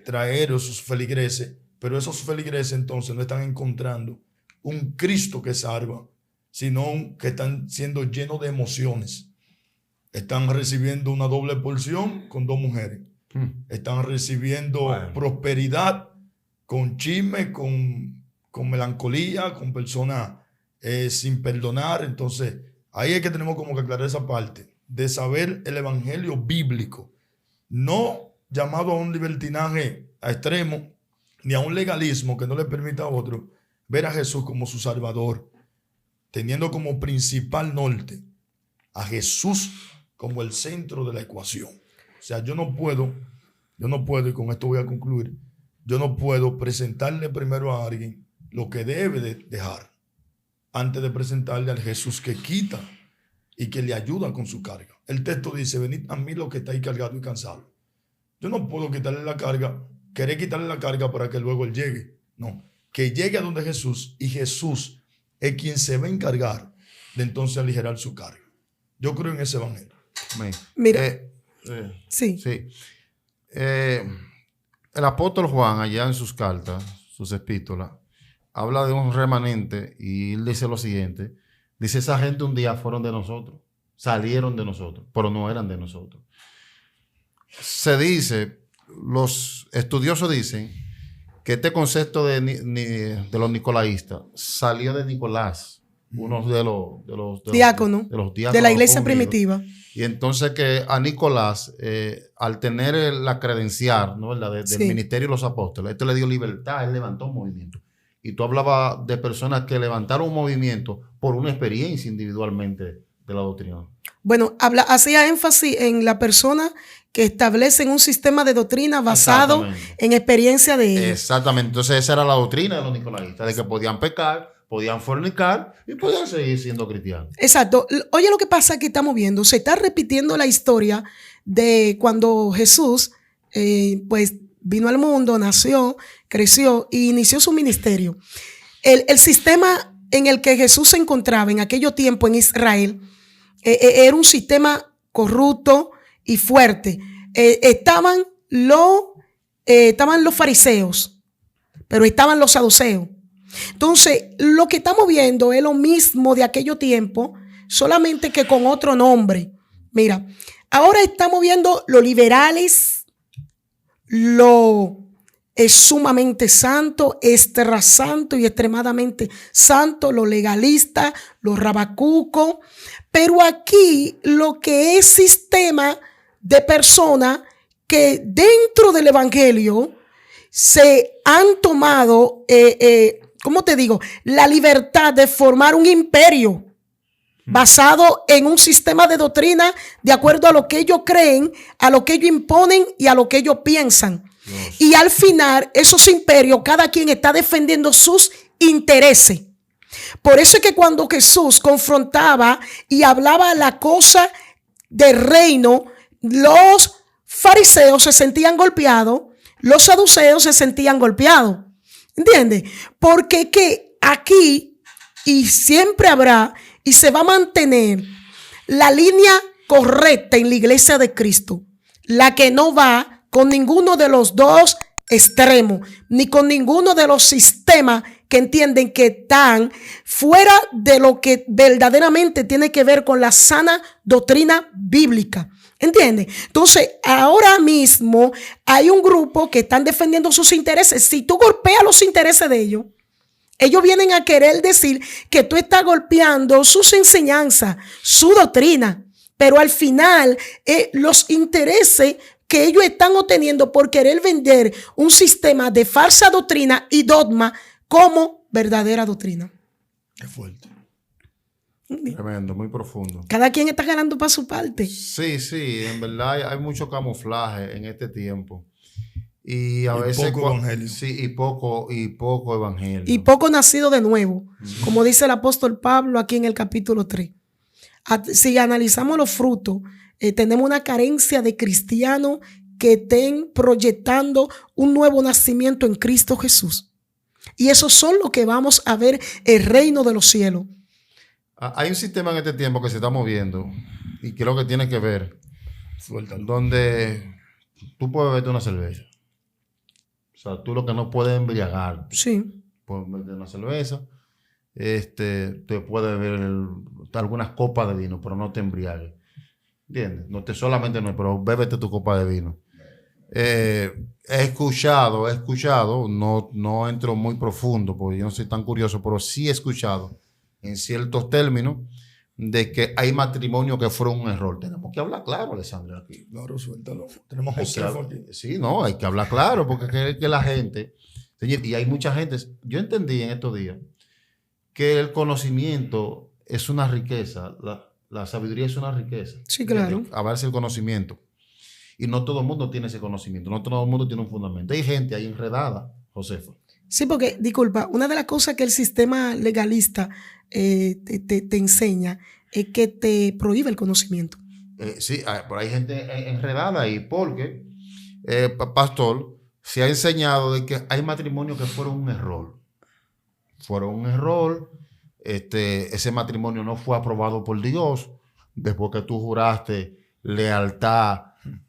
traer esos feligreses, pero esos feligreses entonces no están encontrando un Cristo que salva, sino que están siendo llenos de emociones. Están recibiendo una doble porción con 2 mujeres. Están recibiendo Bueno. prosperidad con chisme, con melancolía, con personas sin perdonar. Entonces, ahí es que tenemos como que aclarar esa parte de saber el evangelio bíblico, no llamado a un libertinaje a extremo, ni a un legalismo que no le permita a otro ver a Jesús como su Salvador, teniendo como principal norte a Jesús como el centro de la ecuación. sea, yo no puedo, y con esto voy a concluir, yo no puedo presentarle primero a alguien lo que debe de dejar antes de presentarle al Jesús que quita y que le ayuda con su carga. El texto dice, venid a mí los que estáis cargados y cansados. Yo no puedo quitarle la carga, querer quitarle la carga para que luego él llegue. No, que llegue a donde Jesús, y Jesús es quien se va a encargar de entonces aligerar su carga. Yo creo en ese evangelio. Mira, sí. El apóstol Juan, allá en sus cartas, sus epístolas, habla de un remanente y él dice lo siguiente. Dice, esa gente un día fueron de nosotros, salieron de nosotros, pero no eran de nosotros. Se dice, los estudiosos dicen que este concepto de los nicolaístas salió de Nicolás, uno de los diáconos de la iglesia unidos. Primitiva. Y entonces que a Nicolás, al tener la credencial, ¿no?, del ministerio de los apóstoles, esto le dio libertad, él levantó un movimiento. Y tú hablabas de personas que levantaron un movimiento por una experiencia individualmente de la doctrina. Bueno, hacía énfasis en la persona que establecen un sistema de doctrina basado en experiencia de ellos. Exactamente. Entonces esa era la doctrina de los nicolaístas, de que podían pecar, podían fornicar y podían seguir siendo cristianos. Exacto. Oye, lo que pasa que estamos viendo, se está repitiendo la historia de cuando Jesús, pues, vino al mundo, nació, creció e inició su ministerio. El sistema en el que Jesús se encontraba en aquello tiempo en Israel era un sistema corrupto y fuerte. Estaban los fariseos, pero estaban los saduceos. Entonces, lo que estamos viendo es lo mismo de aquello tiempo, solamente que con otro nombre. Mira, ahora estamos viendo los liberales, lo es sumamente santo, extra santo y extremadamente santo, los legalistas, los rabacucos. Pero aquí lo que es sistema de personas que dentro del evangelio se han tomado, ¿cómo te digo?, la libertad de formar un imperio basado en un sistema de doctrina de acuerdo a lo que ellos creen, a lo que ellos imponen y a lo que ellos piensan. Dios. Y al final, esos imperios, cada quien está defendiendo sus intereses. Por eso es que cuando Jesús confrontaba y hablaba la cosa del reino, los fariseos se sentían golpeados, los saduceos se sentían golpeados. ¿Entiendes? Porque que aquí y siempre habrá y se va a mantener la línea correcta en la iglesia de Cristo, la que no va con ninguno de los dos extremos, ni con ninguno de los sistemas que entienden que están fuera de lo que verdaderamente tiene que ver con la sana doctrina bíblica. ¿Entiendes? Entonces, ahora mismo hay un grupo que están defendiendo sus intereses. Si tú golpeas los intereses de ellos, ellos vienen a querer decir que tú estás golpeando sus enseñanzas, su doctrina, pero al final los intereses que ellos están obteniendo por querer vender un sistema de falsa doctrina y dogma como verdadera doctrina. Es fuerte. Tremendo, muy profundo. Cada quien está ganando para su parte. Sí, en verdad hay mucho camuflaje en este tiempo. Y a veces poco evangelio. Sí, y poco evangelio. Y poco nacido de nuevo, como dice el apóstol Pablo aquí en el capítulo 3. Si analizamos los frutos, tenemos una carencia de cristianos que estén proyectando un nuevo nacimiento en Cristo Jesús. Y esos son los que vamos a ver el reino de los cielos. Hay un sistema en este tiempo que se está moviendo y creo que tiene que ver, donde tú puedes beberte una cerveza. O sea, tú lo que no puedes embriagar. Sí. Puedes beberte una cerveza. Te puedes beber algunas copas de vino, pero no te embriagues. ¿Entiendes? Pero bébete tu copa de vino. He escuchado, no entro muy profundo porque yo no soy tan curioso, pero sí he escuchado en ciertos términos de que hay matrimonios que fueron un error. Tenemos que hablar claro, Alessandro, aquí. Claro, suéltalo. Tenemos Josefo aquí. Sí, no, hay que hablar claro porque es que la gente, y hay mucha gente, yo entendí en estos días que el conocimiento es una riqueza, la sabiduría es una riqueza. Sí, claro. A verse el conocimiento. Y no todo el mundo tiene ese conocimiento, no todo el mundo tiene un fundamento. Hay gente ahí enredada, Josefa. Sí, porque, disculpa, una de las cosas que el sistema legalista te enseña es que te prohíbe el conocimiento. Sí, pero hay gente enredada ahí porque, pastor, se ha enseñado de que hay matrimonios que fueron un error. Fueron un error, ese matrimonio no fue aprobado por Dios, después que tú juraste lealtad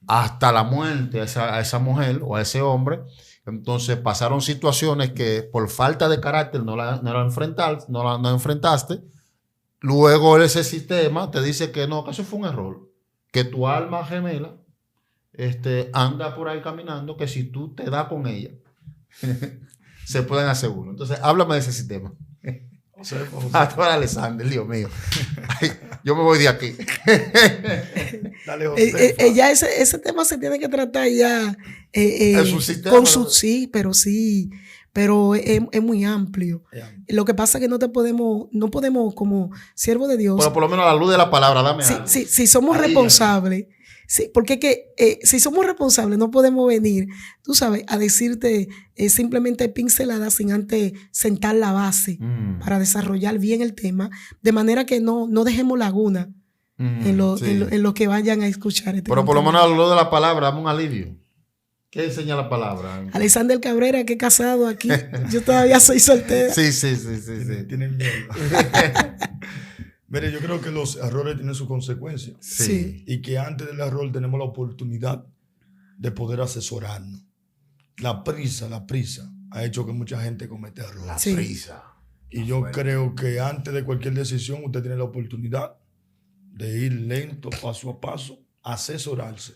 hasta la muerte a esa mujer o a ese hombre. Entonces pasaron situaciones que por falta de carácter no enfrentaste. Luego ese sistema te dice que no, que eso fue un error. Que tu alma gemela anda por ahí caminando, que si tú te das con ella, se pueden hacer uno. Entonces, háblame de ese sistema. Pastor Alexander, Dios mío. Ay, yo me voy de aquí. Dale, Josefa. Ya ese tema se tiene que tratar ya Es un sistema, ¿no? sí, pero es muy amplio. Lo que pasa es que no podemos como siervo de Dios. Pero por lo menos a la luz de la palabra, dame algo. Si somos responsables, sí, porque si somos responsables no podemos venir, tú sabes, a decirte simplemente pinceladas sin antes sentar la base para desarrollar bien el tema, de manera que no dejemos laguna en lo que vayan a escuchar. Pero por lo menos a la luz de la palabra, dame un alivio. ¿Qué enseña la palabra? Alexander Cabrera, que he casado aquí. Yo todavía soy soltera. Sí. Tienen miedo. Mire, yo creo que los errores tienen sus consecuencias. Sí. Y que antes del error tenemos la oportunidad de poder asesorarnos. La prisa ha hecho que mucha gente cometa errores. La Sí. prisa. Y yo creo que antes de cualquier decisión usted tiene la oportunidad de ir lento, paso a paso, asesorarse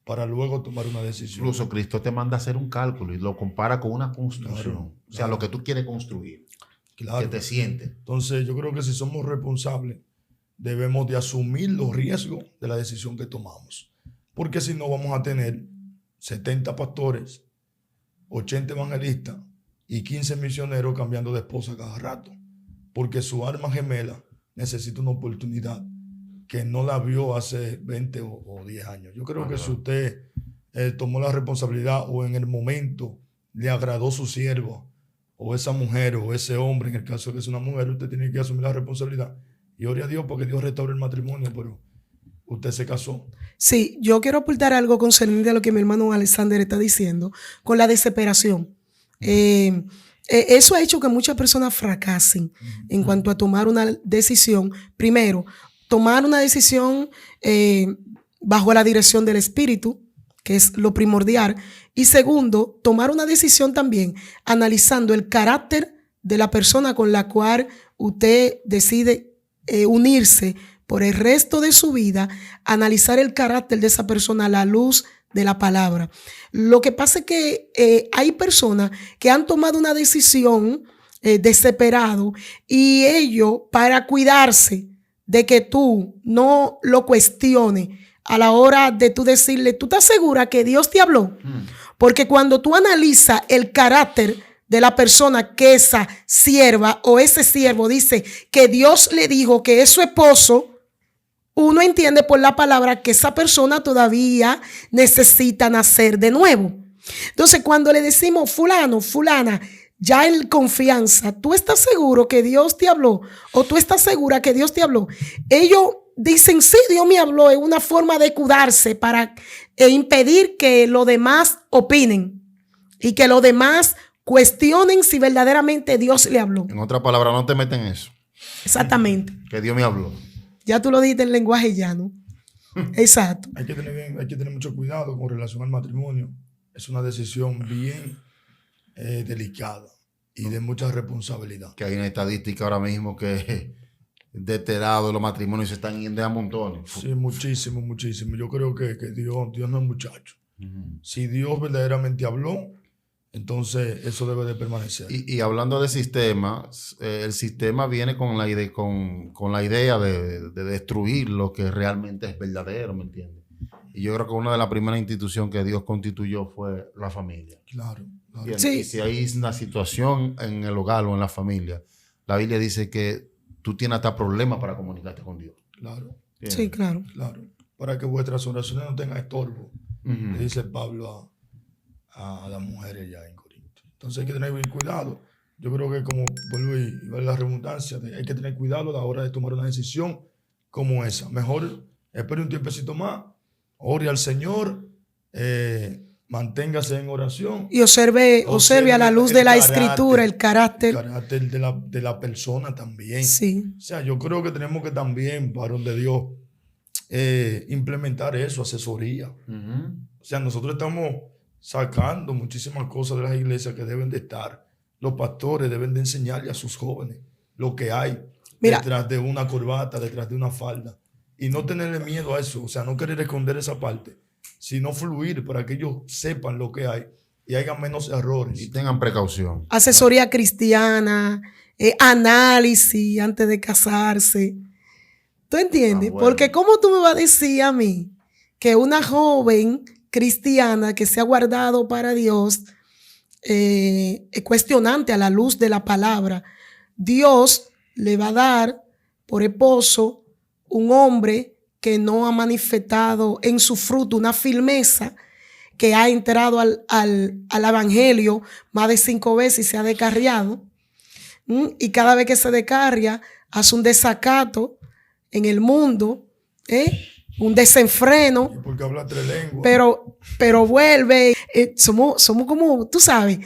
para luego tomar una decisión. Incluso Cristo te manda a hacer un cálculo y lo compara con una construcción. Claro, O sea, lo que tú quieres construir. Claro. Que te sientes. Entonces yo creo que si somos responsables debemos de asumir los riesgos de la decisión que tomamos. Porque si no vamos a tener 70 pastores, 80 evangelistas y 15 misioneros cambiando de esposa cada rato. Porque su alma gemela necesita una oportunidad que no la vio hace 20 o 10 años. Yo creo que si usted tomó la responsabilidad o en el momento le agradó su siervo o esa mujer o ese hombre, en el caso de que es una mujer, usted tiene que asumir la responsabilidad. Y ore a Dios porque Dios restaura el matrimonio, pero usted se casó. Sí, yo quiero aportar algo concerniente a lo que mi hermano Alexander está diciendo, con la desesperación. Eso ha hecho que muchas personas fracasen en cuanto a tomar una decisión. Primero, tomar una decisión bajo la dirección del Espíritu, que es lo primordial. Y segundo, tomar una decisión también analizando el carácter de la persona con la cual usted decide unirse por el resto de su vida, analizar el carácter de esa persona a la luz de la palabra. Lo que pasa es que hay personas que han tomado una decisión desesperado y ellos, para cuidarse de que tú no lo cuestiones a la hora de tú decirle, ¿tú estás segura que Dios te habló? Porque cuando tú analizas el carácter de la persona que esa sierva o ese siervo dice que Dios le dijo que es su esposo, uno entiende por la palabra que esa persona todavía necesita nacer de nuevo. Entonces, cuando le decimos fulano, fulana, ya en confianza, ¿tú estás seguro que Dios te habló? ¿O tú estás segura que Dios te habló? Ellos dicen, sí, Dios me habló, es una forma de cuidarse para impedir que los demás opinen y que los demás cuestionen si verdaderamente Dios le habló. En otra palabra, no te metas en eso. Exactamente. Que Dios me habló. Ya tú lo dijiste en lenguaje llano. Exacto. Hay que tener mucho cuidado con relación al matrimonio. Es una decisión bien delicada y de mucha responsabilidad. Que hay una estadística ahora mismo que de este lado los matrimonios se están yendo a montones. Sí, muchísimo. Yo creo que Dios no es muchacho. Si Dios verdaderamente habló, entonces eso debe de permanecer. Y hablando de sistemas, el sistema viene con la idea de destruir lo que realmente es verdadero, ¿me entiendes? Y yo creo que una de las primeras instituciones que Dios constituyó fue la familia. Claro. Sí. Y si hay una situación en el hogar o en la familia, la Biblia dice que tú tienes hasta problemas para comunicarte con Dios. Claro. Sí, claro. Para que vuestras oraciones no tengan estorbo le dice Pablo a las mujeres ya en Corinto. Entonces hay que tener cuidado. Yo creo que, como vuelvo y vale la redundancia, hay que tener cuidado a la hora de tomar una decisión como esa. Mejor espere un tiempecito más, ore al Señor, manténgase en oración. Y observe a la luz de la Escritura el carácter. El carácter de la persona también. Sí. O sea, yo creo que tenemos que también, varón de Dios, implementar eso, asesoría. O sea, nosotros estamos sacando muchísimas cosas de las iglesias que deben de estar. Los pastores deben de enseñarle a sus jóvenes lo que hay detrás de una corbata, detrás de una falda. Y no tenerle miedo a eso. O sea, no querer esconder esa parte, sino fluir para que ellos sepan lo que hay y hagan menos errores. Y tengan precaución. Asesoría cristiana, análisis antes de casarse. ¿Tú entiendes? Bueno. Porque ¿cómo tú me vas a decir a mí que una joven cristiana que se ha guardado para Dios, cuestionante a la luz de la palabra, Dios le va a dar por esposo un hombre que no ha manifestado en su fruto una firmeza, que ha entrado al evangelio más de 5 veces y se ha descarriado? Y cada vez que se descarria hace un desacato en el mundo, un desenfreno. ¿Y por qué habla 3 lenguas? Pero vuelve, somos como, tú sabes,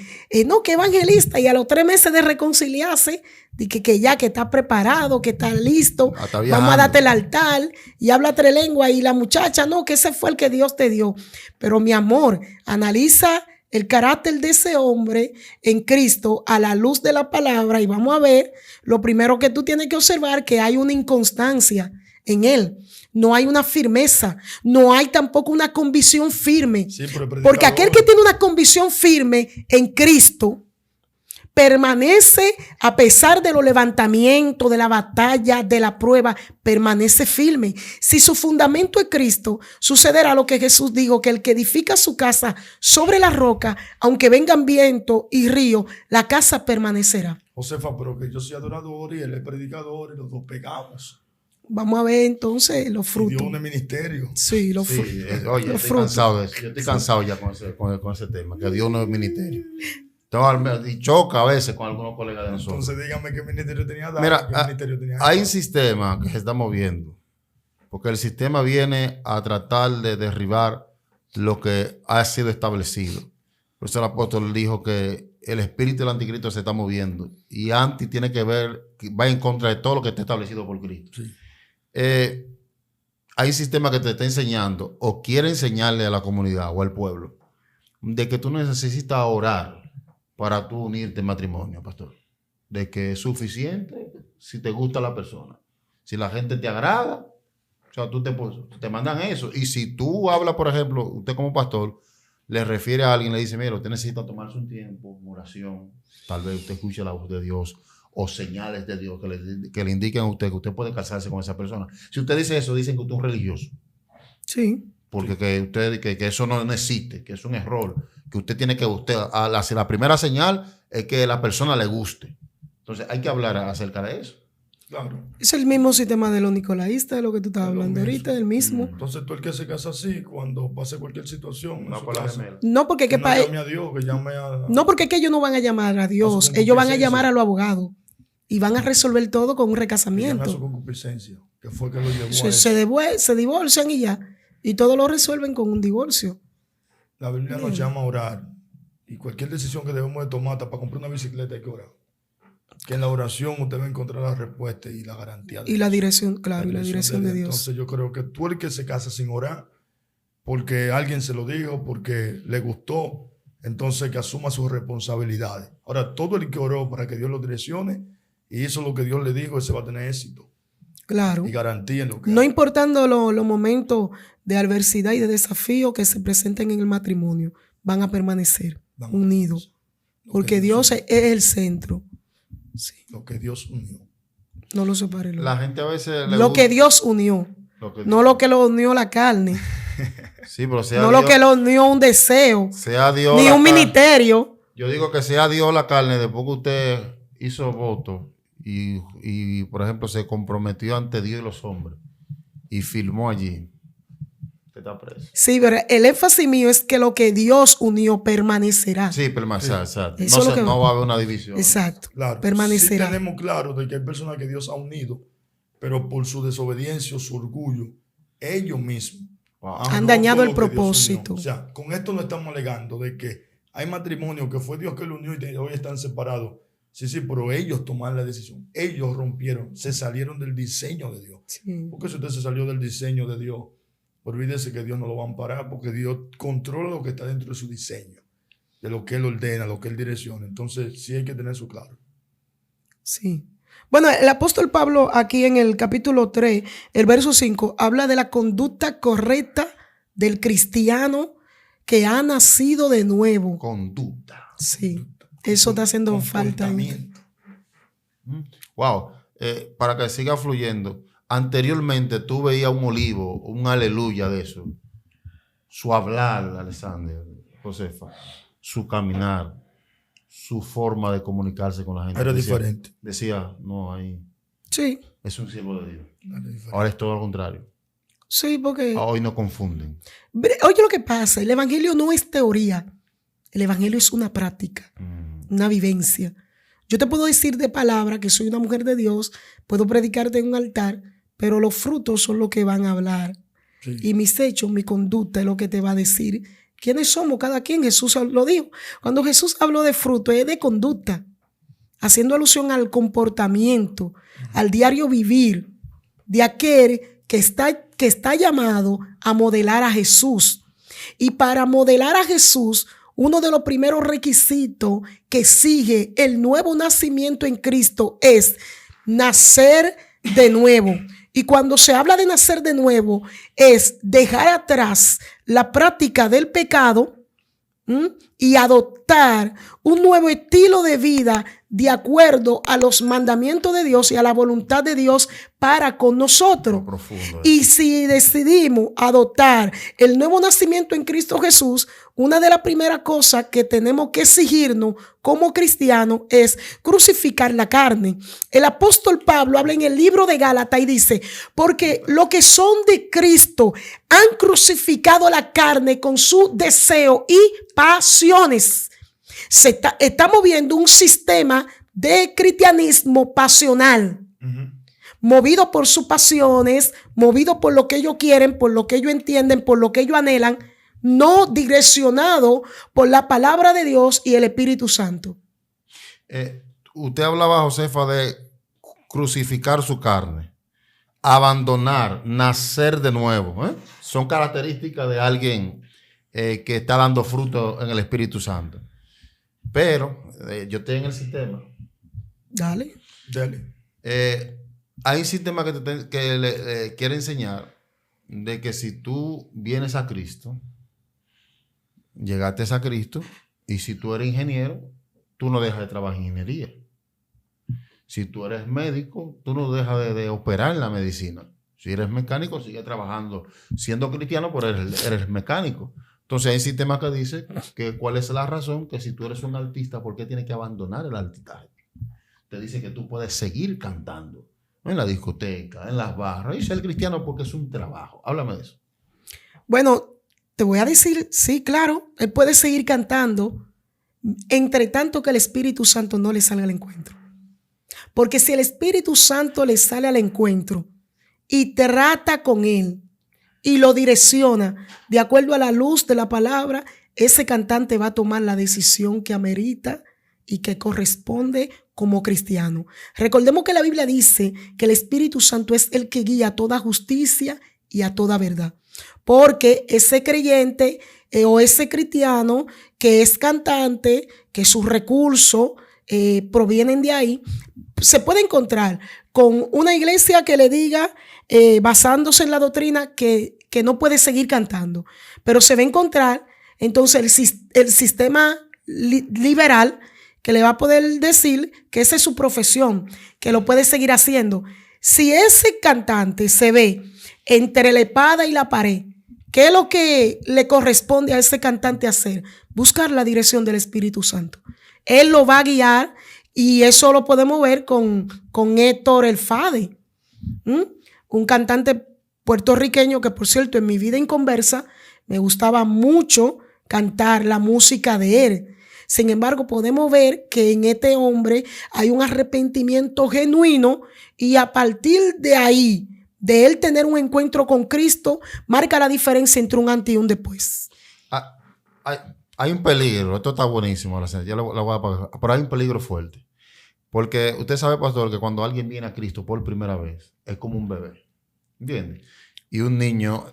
no, que evangelista, y a los 3 meses de reconciliarse, que ya que está preparado, que está listo, vamos a darte el altar, y habla 3 lenguas, y la muchacha, no, que ese fue el que Dios te dio. Pero mi amor, analiza el carácter de ese hombre en Cristo a la luz de la palabra, y vamos a ver, lo primero que tú tienes que observar, que hay una inconstancia en él. No hay una firmeza, no hay tampoco una convicción firme. Sí, porque aquel que tiene una convicción firme en Cristo permanece a pesar de los levantamientos, de la batalla, de la prueba, permanece firme. Si su fundamento es Cristo, sucederá lo que Jesús dijo, que el que edifica su casa sobre la roca, aunque vengan viento y río, la casa permanecerá. Josefa, pero que yo soy adorador y él es predicador y los dos pegamos. Vamos a ver entonces los frutos. Dios un ministerio. Sí, los frutos. Oye, yo estoy cansado de eso. Yo estoy cansado ya con ese tema, que Dios no es ministerio. Y choca a veces con algunos colegas de nosotros. Entonces dígame qué ministerio tenía. Mira, hay un sistema que se está moviendo, porque el sistema viene a tratar de derribar lo que ha sido establecido. Por eso el apóstol dijo que el espíritu del anticristo se está moviendo y tiene que ver, va en contra de todo lo que está establecido por Cristo. Sí. Hay un sistema que te está enseñando o quiere enseñarle a la comunidad o al pueblo de que tú no necesitas orar para tú unirte en matrimonio, pastor. De que es suficiente si te gusta la persona. Si la gente te agrada, o sea, te mandan eso. Y si tú hablas, por ejemplo, usted como pastor, le refiere a alguien, le dice, mira, usted necesita tomarse un tiempo, oración, tal vez usted escuche la voz de Dios o señales de Dios que le indiquen a usted que usted puede casarse con esa persona. Si usted dice eso, dicen que usted es un religioso. Sí. Porque que eso no existe, que es un error, que usted tiene que, la primera señal es que la persona le guste. Entonces hay que hablar acerca de eso. Claro. Es el mismo sistema de los nicolaístas, de lo que tú estás hablando ahorita, el mismo. Entonces tú el que se casa así, cuando pase cualquier situación, no, porque que llame a Dios, que llame a... No, porque es que ellos no van a llamar a Dios, ellos van a llamar a los abogados y van a resolver todo con un recasamiento. Su concupiscencia, que fue que lo llevó se divorcian y ya, y todo lo resuelven con un divorcio. La Biblia nos llama a orar, y cualquier decisión que debemos de tomar, hasta para comprar una bicicleta hay que orar. Que en la oración usted va a encontrar la respuesta y la garantía de Dios. La dirección, claro, y la dirección de Dios. Entonces yo creo que tú el que se casa sin orar, porque alguien se lo dijo, porque le gustó, entonces que asuma sus responsabilidades. Ahora, todo el que oró para que Dios lo direccione y hizo lo que Dios le dijo, ese va a tener éxito. Claro. Y garantía en lo que no haga. Importando los momentos de adversidad y de desafío que se presenten en el matrimonio, van a permanecer unidos. Porque Dios es el centro. Sí. Lo que Dios unió. No lo separe. La gente a veces... Lo que Dios unió. No lo que lo unió la carne. Sí, pero sea no Dios, lo que lo unió un deseo. Sea Dios ni un ministerio. Yo digo que sea Dios la carne después que usted hizo voto y, por ejemplo, se comprometió ante Dios y los hombres y firmó allí. que está preso. Sí, pero el énfasis mío es que lo que Dios unió permanecerá. Sí, permanecerá, exacto. Eso es lo que No va a haber una división. Exacto. Claro, Permanecerá. sí tenemos claro de que hay personas que Dios ha unido, pero por su desobediencia o su orgullo, ellos mismos Han dañado el roto lo que Dios propósito. unió. O sea, con esto no estamos alegando de que hay matrimonios que fue Dios que lo unió y hoy están separados. Sí, pero ellos tomaron la decisión. Ellos rompieron, se salieron del diseño de Dios. Sí. Porque si usted se salió del diseño de Dios, olvídese que Dios no lo va a amparar, porque Dios controla lo que está dentro de su diseño, de lo que Él ordena, lo que Él direcciona. Entonces, sí hay que tener eso claro. Sí. Bueno, el apóstol Pablo aquí en el capítulo 3, el verso 5, habla de la conducta correcta del cristiano que ha nacido de nuevo. Conducta. Sí, eso está haciendo falta. Comportamiento. Wow. Para que siga fluyendo. Anteriormente tú veías un olivo, un aleluya de eso. Su hablar, Alexander, Josefa, su caminar, su forma de comunicarse con la gente. Era diferente. Decía, no, ahí Sí, es un siervo de Dios. Era diferente. Ahora es todo lo contrario. sí, porque... Hoy no confunden. Oye lo que pasa, el evangelio no es teoría. El evangelio es una práctica, una vivencia. Yo te puedo decir de palabra que soy una mujer de Dios, puedo predicarte en un altar, pero los frutos son lo que van a hablar. Sí. Y mis hechos, mi conducta es lo que te va a decir quiénes somos cada quien. Jesús lo dijo. Cuando Jesús habló de fruto, es de conducta, haciendo alusión al comportamiento, al diario vivir de aquel que está llamado a modelar a Jesús. Y para modelar a Jesús, uno de los primeros requisitos que sigue el nuevo nacimiento en Cristo es nacer de nuevo. Y cuando se habla de nacer de nuevo, es dejar atrás la práctica del pecado y adoptar un nuevo estilo de vida de acuerdo a los mandamientos de Dios y a la voluntad de Dios para con nosotros. Profundo. Y si decidimos adoptar el nuevo nacimiento en Cristo Jesús, una de las primeras cosas que tenemos que exigirnos como cristianos es crucificar la carne. El apóstol Pablo habla en el libro de Gálatas y dice, porque los que son de Cristo han crucificado la carne con su deseo y pasiones. Estamos viendo un sistema de cristianismo pasional. Movido por sus pasiones, movido por lo que ellos quieren, por lo que ellos entienden, por lo que ellos anhelan, no direccionado por la palabra de Dios y el Espíritu Santo. Usted hablaba, Josefa, de crucificar su carne, abandonar, nacer de nuevo. Son características de alguien que está dando fruto en el Espíritu Santo. Pero yo estoy en el sistema. Dale. Hay un sistema que le quiere enseñar de que si tú vienes a Cristo, llegaste a Cristo, y si tú eres ingeniero, tú no dejas de trabajar en ingeniería. Si tú eres médico, tú no dejas de operar en la medicina. Si eres mecánico, sigue trabajando. Siendo cristiano, pero eres mecánico. Entonces hay un sistema que dice que cuál es la razón que si tú eres un artista, ¿por qué tienes que abandonar el artistaje? Te dice que tú puedes seguir cantando en la discoteca, en las barras, y ser cristiano porque es un trabajo. Háblame de eso. Bueno, te voy a decir, sí, claro, él puede seguir cantando, entre tanto que el Espíritu Santo no le salga al encuentro. Porque si el Espíritu Santo le sale al encuentro y trata con él y lo direcciona de acuerdo a la luz de la palabra, ese cantante va a tomar la decisión que amerita y que corresponde como cristiano. Recordemos que la Biblia dice que el Espíritu Santo es el que guía a toda justicia y a toda verdad. Porque ese creyente o ese cristiano que es cantante, que sus recursos provienen de ahí, se puede encontrar con una iglesia que le diga, basándose en la doctrina, que no puede seguir cantando. Pero se va a encontrar entonces el sistema liberal que le va a poder decir que esa es su profesión, que lo puede seguir haciendo. Si ese cantante se ve entre la espada y la pared, ¿qué es lo que le corresponde a ese cantante hacer? Buscar la dirección del Espíritu Santo. Él lo va a guiar y eso lo podemos ver con Héctor El Father, un cantante puertorriqueño, que por cierto en mi vida en conversa me gustaba mucho cantar la música de él. Sin embargo, podemos ver que en este hombre hay un arrepentimiento genuino y a partir de ahí, de él tener un encuentro con Cristo, marca la diferencia entre un antes y un después. Hay un peligro, esto está buenísimo, ya lo voy a apagar, pero hay un peligro fuerte. Porque usted sabe, pastor, que cuando alguien viene a Cristo por primera vez, es como un bebé. ¿Entiende? Y un niño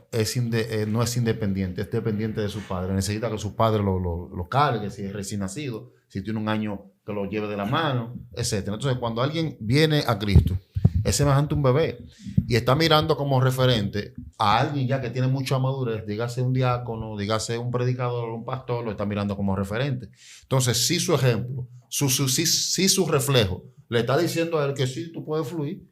no es independiente, es dependiente de su padre. Necesita que su padre lo cargue, si es recién nacido, si tiene un año que lo lleve de la mano, etc. Entonces, cuando alguien viene a Cristo, es semejante a un bebé y está mirando como referente a alguien ya que tiene mucha madurez, dígase un diácono, dígase un predicador, un pastor, lo está mirando como referente. Entonces, si su ejemplo, si su reflejo le está diciendo a él que sí, tú puedes fluir,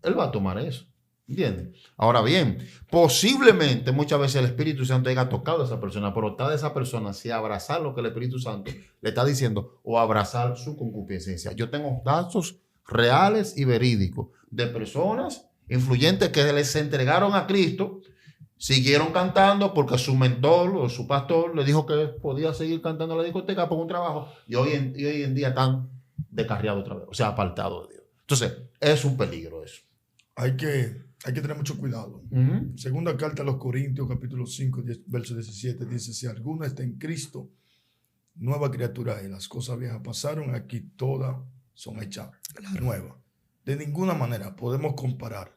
él va a tomar eso. ¿Entiendes? Ahora bien, posiblemente muchas veces el Espíritu Santo haya tocado a esa persona, pero está de esa persona si abrazar lo que el Espíritu Santo le está diciendo o abrazar su concupiscencia. Yo tengo datos reales y verídicos de personas influyentes que se entregaron a Cristo, siguieron cantando porque su mentor o su pastor le dijo que podía seguir cantando en la discoteca por un trabajo y hoy en día están descarriados otra vez, o sea, apartados de Dios. Entonces, es un peligro eso. Hay que tener mucho cuidado. Segunda carta a los Corintios, capítulo 5, verso 17, dice: si alguno está en Cristo, nueva criatura es. Las cosas viejas pasaron, aquí todas son hechas nuevas. De ninguna manera podemos comparar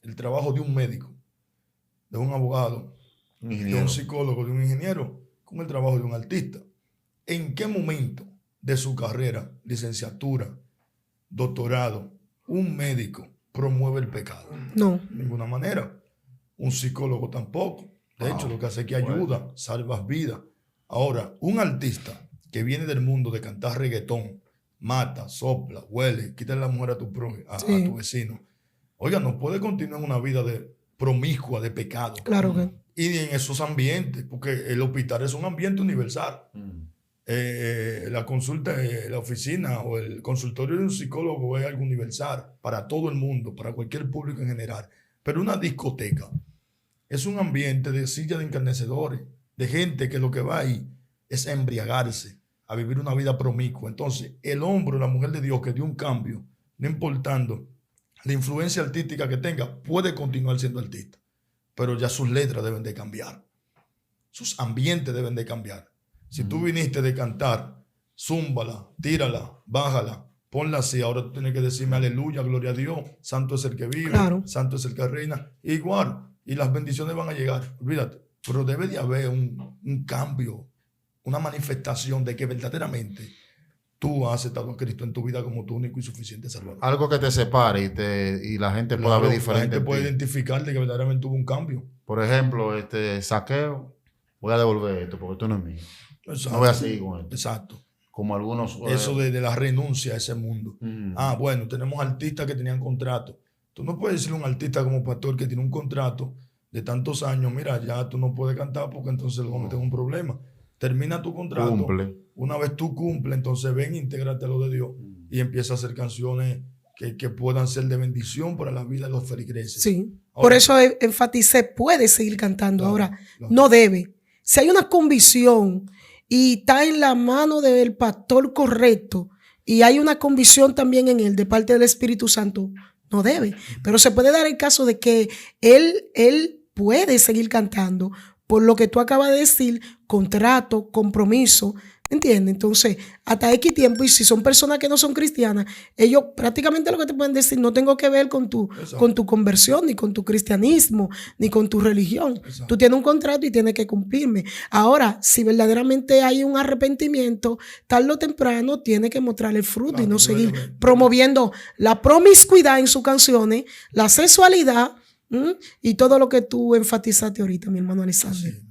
el trabajo de un médico, de un abogado, de un psicólogo, de un ingeniero, con el trabajo de un artista. ¿En qué momento de su carrera, licenciatura, doctorado, un médico promueve el pecado? No. De ninguna manera. Un psicólogo tampoco. De hecho, lo que hace es que ayuda, salvas vidas. Ahora, un artista que viene del mundo de cantar reggaetón, mata, sopla, huele, quita la mujer a tu vecino. Oiga, no puede continuar en una vida de promiscua, de pecado. Claro que. Y en esos ambientes, porque el hospital es un ambiente universal. La consulta, la oficina o el consultorio de un psicólogo es algo universal para todo el mundo, para cualquier público en general. Pero una discoteca es un ambiente de silla de encarnecedores, de gente que lo que va ahí es a embriagarse, a vivir una vida promiscua. Entonces, el hombre o la mujer de Dios que dio un cambio, no importando la influencia artística que tenga, puede continuar siendo artista, pero ya sus letras deben de cambiar, sus ambientes deben de cambiar. Si tú viniste de cantar, zúmbala, tírala, bájala, ponla así. Ahora tú tienes que decirme aleluya, gloria a Dios, santo es el que vive, claro, santo es el que reina. Igual, y las bendiciones van a llegar, olvídate. Pero debe de haber un cambio, una manifestación de que verdaderamente tú has aceptado a Cristo en tu vida como tu único y suficiente Salvador. Algo que te separe y la gente pueda ver diferente. La gente puede identificar de que verdaderamente hubo un cambio. Por ejemplo, Saqueo, voy a devolver esto porque esto no es mío. Exacto. No voy a seguir con esto. Exacto. Como algunos... Eso de la renuncia a ese mundo. Bueno, tenemos artistas que tenían contrato. Tú no puedes decirle a un artista como pastor que tiene un contrato de tantos años, mira, ya tú no puedes cantar porque entonces vamos a tener un problema. Termina tu contrato. Cumple. Una vez tú cumples, entonces ven, intégrate a lo de Dios y empieza a hacer canciones que puedan ser de bendición para la vida de los feligreses. Sí. Ahora, por eso enfaticé, puede seguir cantando. Ahora, no debe. Si hay una convicción y está en la mano del pastor correcto y hay una convicción también en él de parte del Espíritu Santo, no debe. Pero se puede dar el caso de que él puede seguir cantando por lo que tú acabas de decir, contrato, compromiso, ¿entiendes? Entonces, hasta X tiempo, y si son personas que no son cristianas, ellos prácticamente lo que te pueden decir no tengo que ver con tu conversión, ni con tu cristianismo, ni con tu religión. Exacto. Tú tienes un contrato y tienes que cumplirme. Ahora, si verdaderamente hay un arrepentimiento, tarde o temprano tiene que mostrar el fruto y no seguir promoviendo la promiscuidad en sus canciones, la sexualidad y todo lo que tú enfatizaste ahorita, mi hermano Alexander. Sí.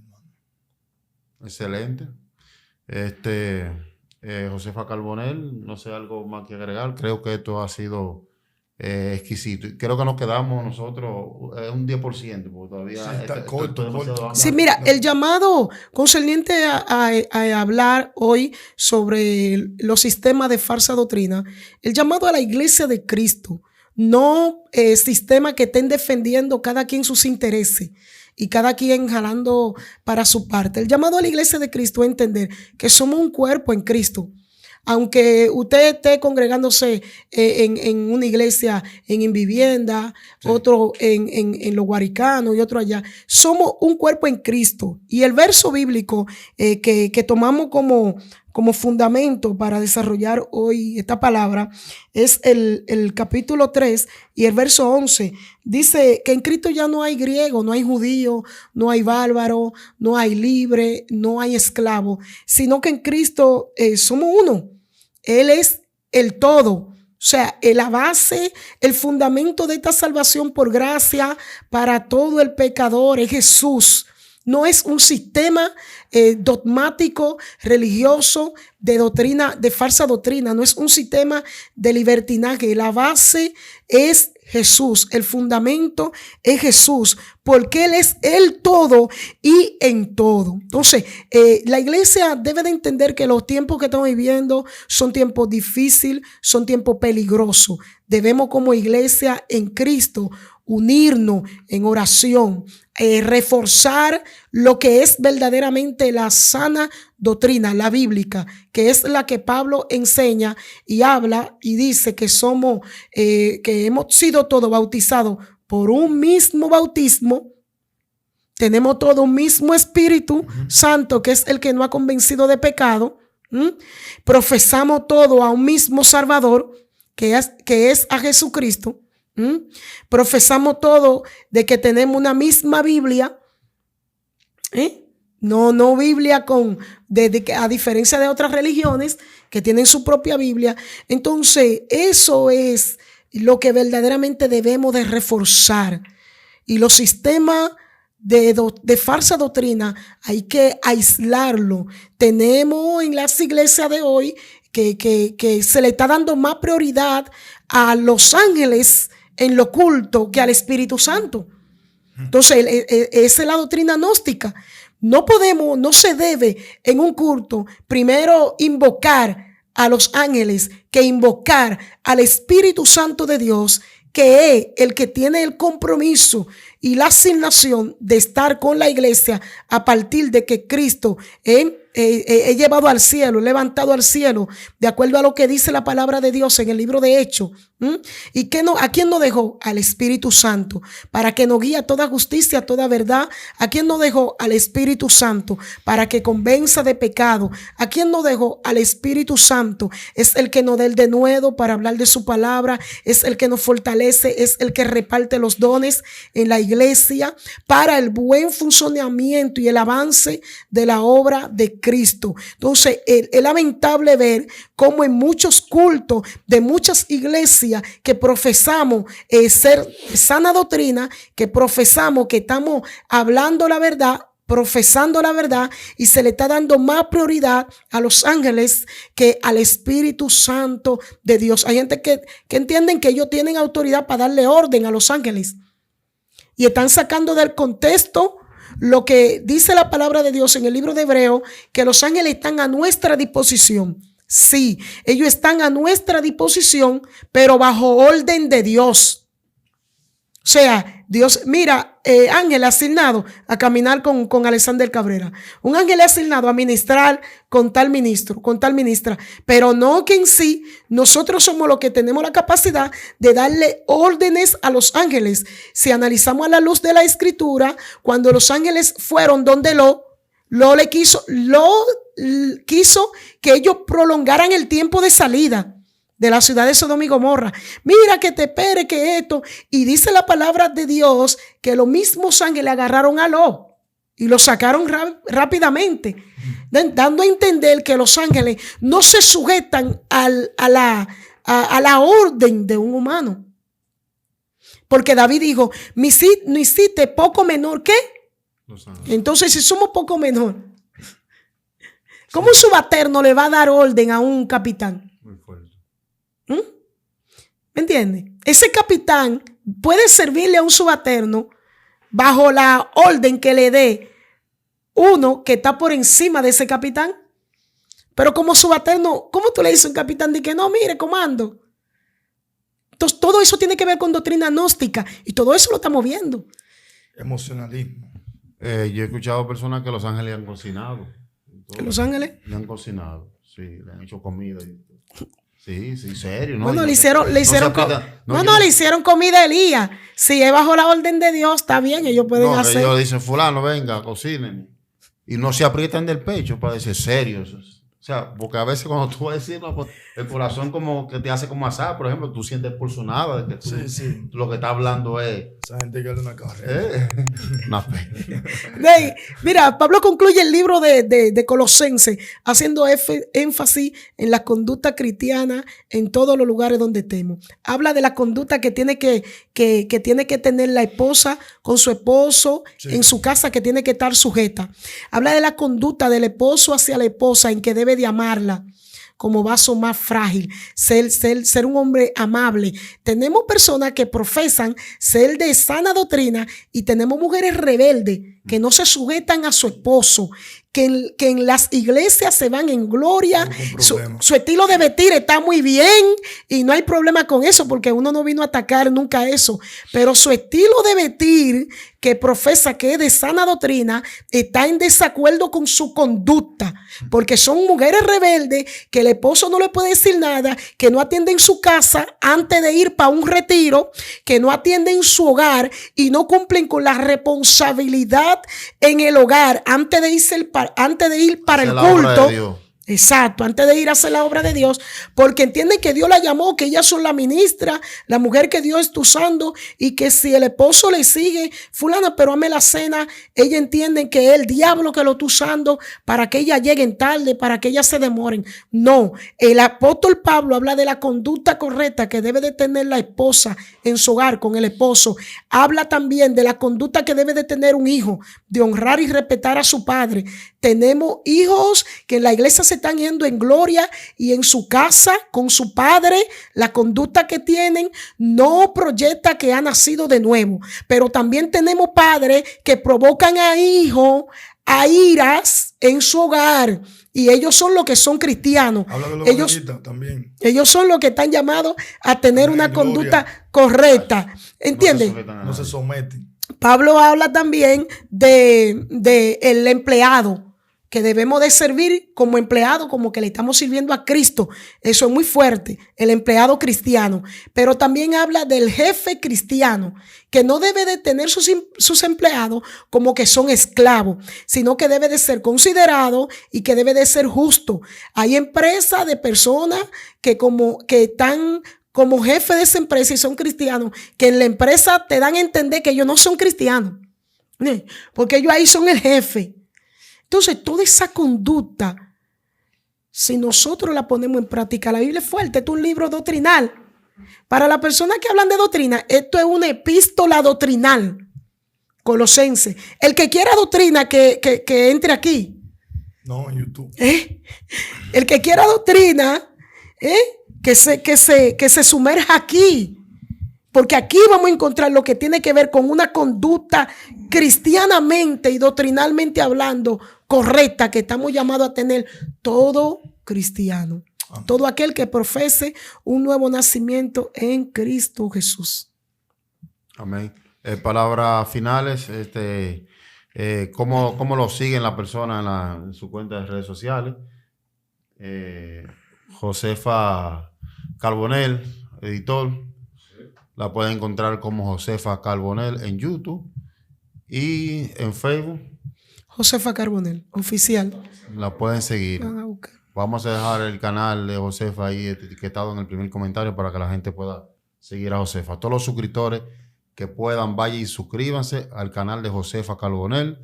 Excelente. Josefa Carbonell, no sé, algo más que agregar. Creo que esto ha sido exquisito. Y creo que nos quedamos nosotros un 10%, porque todavía sí, está corto. Sí, mira, el llamado concerniente a hablar hoy sobre los sistemas de falsa doctrina, el llamado a la iglesia de Cristo no sistemas que estén defendiendo cada quien sus intereses y cada quien jalando para su parte. El llamado a la iglesia de Cristo es entender que somos un cuerpo en Cristo. Aunque usted esté congregándose en una iglesia en vivienda, sí, otro en los Guaricanos y otro allá, somos un cuerpo en Cristo. Y el verso bíblico que tomamos como fundamento para desarrollar hoy esta palabra es el capítulo 3 y el verso 11. Dice que en Cristo ya no hay griego, no hay judío, no hay bárbaro, no hay libre, no hay esclavo, sino que en Cristo somos uno. Él es el todo. O sea, la base, el fundamento de esta salvación por gracia para todo el pecador es Jesús. No es un sistema dogmático, religioso, de doctrina, de falsa doctrina. No es un sistema de libertinaje. La base es Jesús. El fundamento es Jesús, porque Él es el todo y en todo. Entonces, la iglesia debe de entender que los tiempos que estamos viviendo son tiempos difíciles, son tiempos peligrosos. Debemos como iglesia en Cristo unirnos en oración, reforzar lo que es verdaderamente la sana doctrina, la bíblica, que es la que Pablo enseña y habla y dice que somos, que hemos sido todos bautizados por un mismo bautismo. Tenemos todo un mismo Espíritu Santo, que es el que nos ha convencido de pecado. Profesamos todo a un mismo Salvador, que es a Jesucristo. Profesamos todo de que tenemos una misma Biblia. No Biblia a diferencia de otras religiones que tienen su propia Biblia. Entonces, eso es lo que verdaderamente debemos de reforzar. Y los sistemas de falsa doctrina hay que aislarlo. Tenemos en las iglesias de hoy que se le está dando más prioridad a los ángeles en lo oculto que al Espíritu Santo. Entonces, esa es la doctrina gnóstica. No se debe en un culto primero invocar a los ángeles que invocar al Espíritu Santo de Dios, que es el que tiene el compromiso y la asignación de estar con la iglesia a partir de que Cristo he llevado al cielo, he levantado al cielo, de acuerdo a lo que dice la palabra de Dios en el libro de Hechos. ¿Y a quién nos dejó? Al Espíritu Santo, para que nos guíe a toda justicia, a toda verdad. ¿A quién nos dejó? Al Espíritu Santo, para que convenza de pecado. ¿A quién nos dejó? Al Espíritu Santo. Es el que nos da el denuedo para hablar de su palabra, es el que nos fortalece, es el que reparte los dones en la iglesia para el buen funcionamiento y el avance de la obra de Cristo. Entonces, es lamentable ver cómo en muchos cultos de muchas iglesias que profesamos ser sana doctrina, que profesamos que estamos hablando la verdad, profesando la verdad, y se le está dando más prioridad a los ángeles que al Espíritu Santo de Dios. Hay gente que entienden que ellos tienen autoridad para darle orden a los ángeles y están sacando del contexto lo que dice la palabra de Dios en el libro de Hebreos, que los ángeles están a nuestra disposición. Sí, ellos están a nuestra disposición, pero bajo orden de Dios. O sea, Dios, mira, ángel asignado a caminar con Alexander Cabrera. Un ángel asignado a ministrar con tal ministro, con tal ministra. Pero no que en sí, nosotros somos los que tenemos la capacidad de darle órdenes a los ángeles. Si analizamos a la luz de la Escritura, cuando los ángeles fueron donde Lo quiso que ellos prolongaran el tiempo de salida de la ciudad de Sodoma y Gomorra. Mira que te espere que esto. Y dice la palabra de Dios que los mismos ángeles agarraron a Lot y lo sacaron rápidamente, dando a entender que los ángeles no se sujetan a la orden de un humano. Porque David dijo, me hiciste poco menor que. Entonces, si somos poco menor, ¿cómo un subalterno le va a dar orden a un capitán? Muy fuerte. ¿Me entiendes? Ese capitán puede servirle a un subalterno bajo la orden que le dé uno que está por encima de ese capitán. Pero como subalterno, ¿cómo tú le dices a un capitán de que no, mire, comando? Entonces, todo eso tiene que ver con doctrina gnóstica y todo eso lo estamos viendo. Emocionalismo. Yo he escuchado personas que los ángeles han cocinado. ¿En Los Ángeles? Le han cocinado, sí, le han hecho comida. Sí, serio. ¿No? Bueno, Y le hicieron le hicieron comida a Elías. Si es bajo la orden de Dios, está bien, ellos pueden No, hacer. ellos dicen, fulano, venga, cocinen. Y no se aprietan del pecho para decir serios. O sea, porque a veces cuando tú vas a decir, no, pues, el corazón como que te hace como asar, por ejemplo, tú sientes pulsonada de que tú, tú lo que estás hablando es... Esa gente que hace una carrera. Una fe. Mira, Pablo concluye el libro de Colosenses haciendo énfasis en la conducta cristiana en todos los lugares donde estemos. Habla de la conducta que tiene que tiene que tener la esposa con su esposo en su casa, que tiene que estar sujeta. Habla de la conducta del esposo hacia la esposa en que debe de amarla como vaso más frágil, ser un hombre amable. Tenemos personas que profesan ser de sana doctrina y tenemos mujeres rebeldes que no se sujetan a su esposo, que en las iglesias se van en gloria. Su estilo de vestir está muy bien y no hay problema con eso porque uno no vino a atacar nunca eso. Pero su estilo de vestir que profesa que es de sana doctrina está en desacuerdo con su conducta, porque son mujeres rebeldes que el esposo no le puede decir nada, que no atienden su casa antes de ir para un retiro, que no atienden su hogar y no cumplen con la responsabilidad en el hogar antes de ir para el culto. Exacto, antes de ir a hacer la obra de Dios, porque entienden que Dios la llamó, que ellas son la ministra, la mujer que Dios está usando, y que si el esposo le sigue, fulana, pero ame la cena, ella entienden que es el diablo que lo está usando para que ellas lleguen tarde, para que ellas se demoren. No, el apóstol Pablo habla de la conducta correcta que debe de tener la esposa en su hogar con el esposo. Habla también de la conducta que debe de tener un hijo, de honrar y respetar a su padre. Tenemos hijos que en la iglesia se están yendo en gloria y en su casa con su padre, la conducta que tienen no proyecta que ha nacido de nuevo. Pero también tenemos padres que provocan a hijos a iras en su hogar, y ellos son los que son cristianos. También. Ellos son los que están llamados a tener una conducta correcta. ¿Entiendes? No se someten. Pablo habla también de el empleado, que debemos de servir como empleado, como que le estamos sirviendo a Cristo. Eso es muy fuerte, el empleado cristiano. Pero también habla del jefe cristiano, que no debe de tener sus empleados como que son esclavos, sino que debe de ser considerado y que debe de ser justo. Hay empresas de personas que están como jefe de esa empresa y son cristianos, que en la empresa te dan a entender que ellos no son cristianos, porque ellos ahí son el jefe. Entonces, toda esa conducta, si nosotros la ponemos en práctica, la Biblia es fuerte, esto es un libro doctrinal. Para las personas que hablan de doctrina, esto es una epístola doctrinal. Colosenses. El que quiera doctrina, que entre aquí. No, en YouTube. El que quiera doctrina, que se sumerja aquí. Porque aquí vamos a encontrar lo que tiene que ver con una conducta cristianamente y doctrinalmente hablando correcta que estamos llamados a tener todo cristiano. Amén. Todo aquel que profese un nuevo nacimiento en Cristo Jesús. Amén. Palabras finales. ¿Cómo lo siguen las personas en su cuenta de redes sociales? Josefa Carbonell, editor. La pueden encontrar como Josefa Carbonell en YouTube y en Facebook. Josefa Carbonell, oficial. La pueden seguir. Vamos a dejar el canal de Josefa ahí etiquetado en el primer comentario para que la gente pueda seguir a Josefa. Todos los suscriptores que puedan, vayan y suscríbanse al canal de Josefa Carbonell.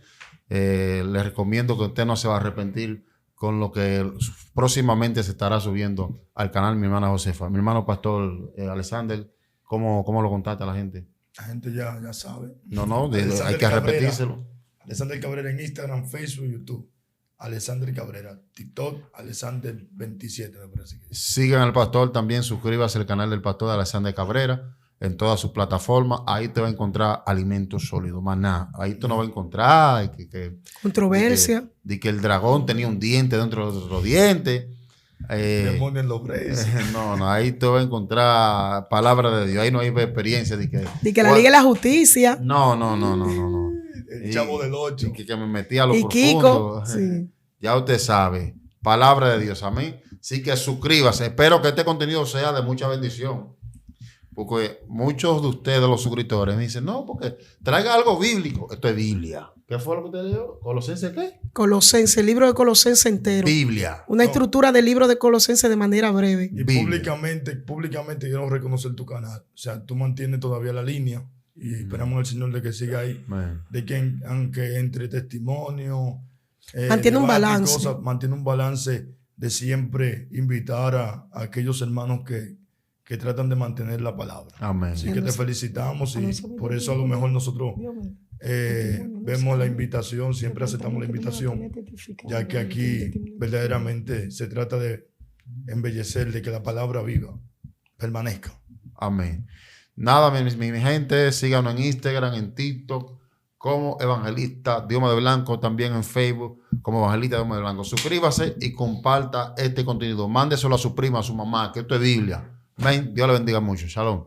Les recomiendo que usted no se va a arrepentir con lo que próximamente se estará subiendo al canal mi hermana Josefa. Mi hermano pastor Alexander, ¿cómo lo contacta la gente? La gente ya sabe. No, hay que repetírselo. Alexander Cabrera en Instagram, Facebook, YouTube. Alexander Cabrera, TikTok, Alexander 27, me parece que. Sigan al pastor también, suscríbase al canal del pastor Alexander Cabrera en todas sus plataformas. Ahí te va a encontrar alimentos sólidos, más nada. Ahí tú no vas a encontrar controversia. De que el dragón tenía un diente dentro de otro diente. Demonios en los presos. No, ahí te vas a encontrar palabra de Dios. Ahí no hay experiencia de que... De que la Liga de la Justicia. No. El Chavo del 8. Que me metí a lo Y profundo. Kiko. Sí. Ya usted sabe. Palabra de Dios. Amén. Así que suscríbase. Espero que este contenido sea de mucha bendición. Porque muchos de ustedes, los suscriptores, me dicen, no, porque traiga algo bíblico. Esto es Biblia. ¿Qué fue lo que usted leyó? ¿Colosenses qué? Colosenses, el libro de Colosenses entero. Biblia. Una estructura del libro de Colosenses de manera breve. Y públicamente quiero reconocer tu canal. O sea, tú mantienes todavía la línea y esperamos al Señor de que siga ahí. De que aunque entre testimonio, mantiene un debate y balance. cosas, mantiene un balance de siempre invitar a aquellos hermanos que tratan de mantener la palabra. Amén. Así que te felicitamos y por eso a lo mejor nosotros vemos la invitación, siempre aceptamos la invitación, ya que aquí verdaderamente se trata de embellecer, de que la palabra viva, permanezca. Amén. Nada, mi gente, síganos en Instagram, en TikTok, como Evangelista Dioma de Blanco, también en Facebook, como Evangelista Dioma de Blanco. Suscríbase y comparta este contenido. Mándeselo a su prima, a su mamá, que esto es Biblia. Amén. Dios le bendiga mucho. Shalom.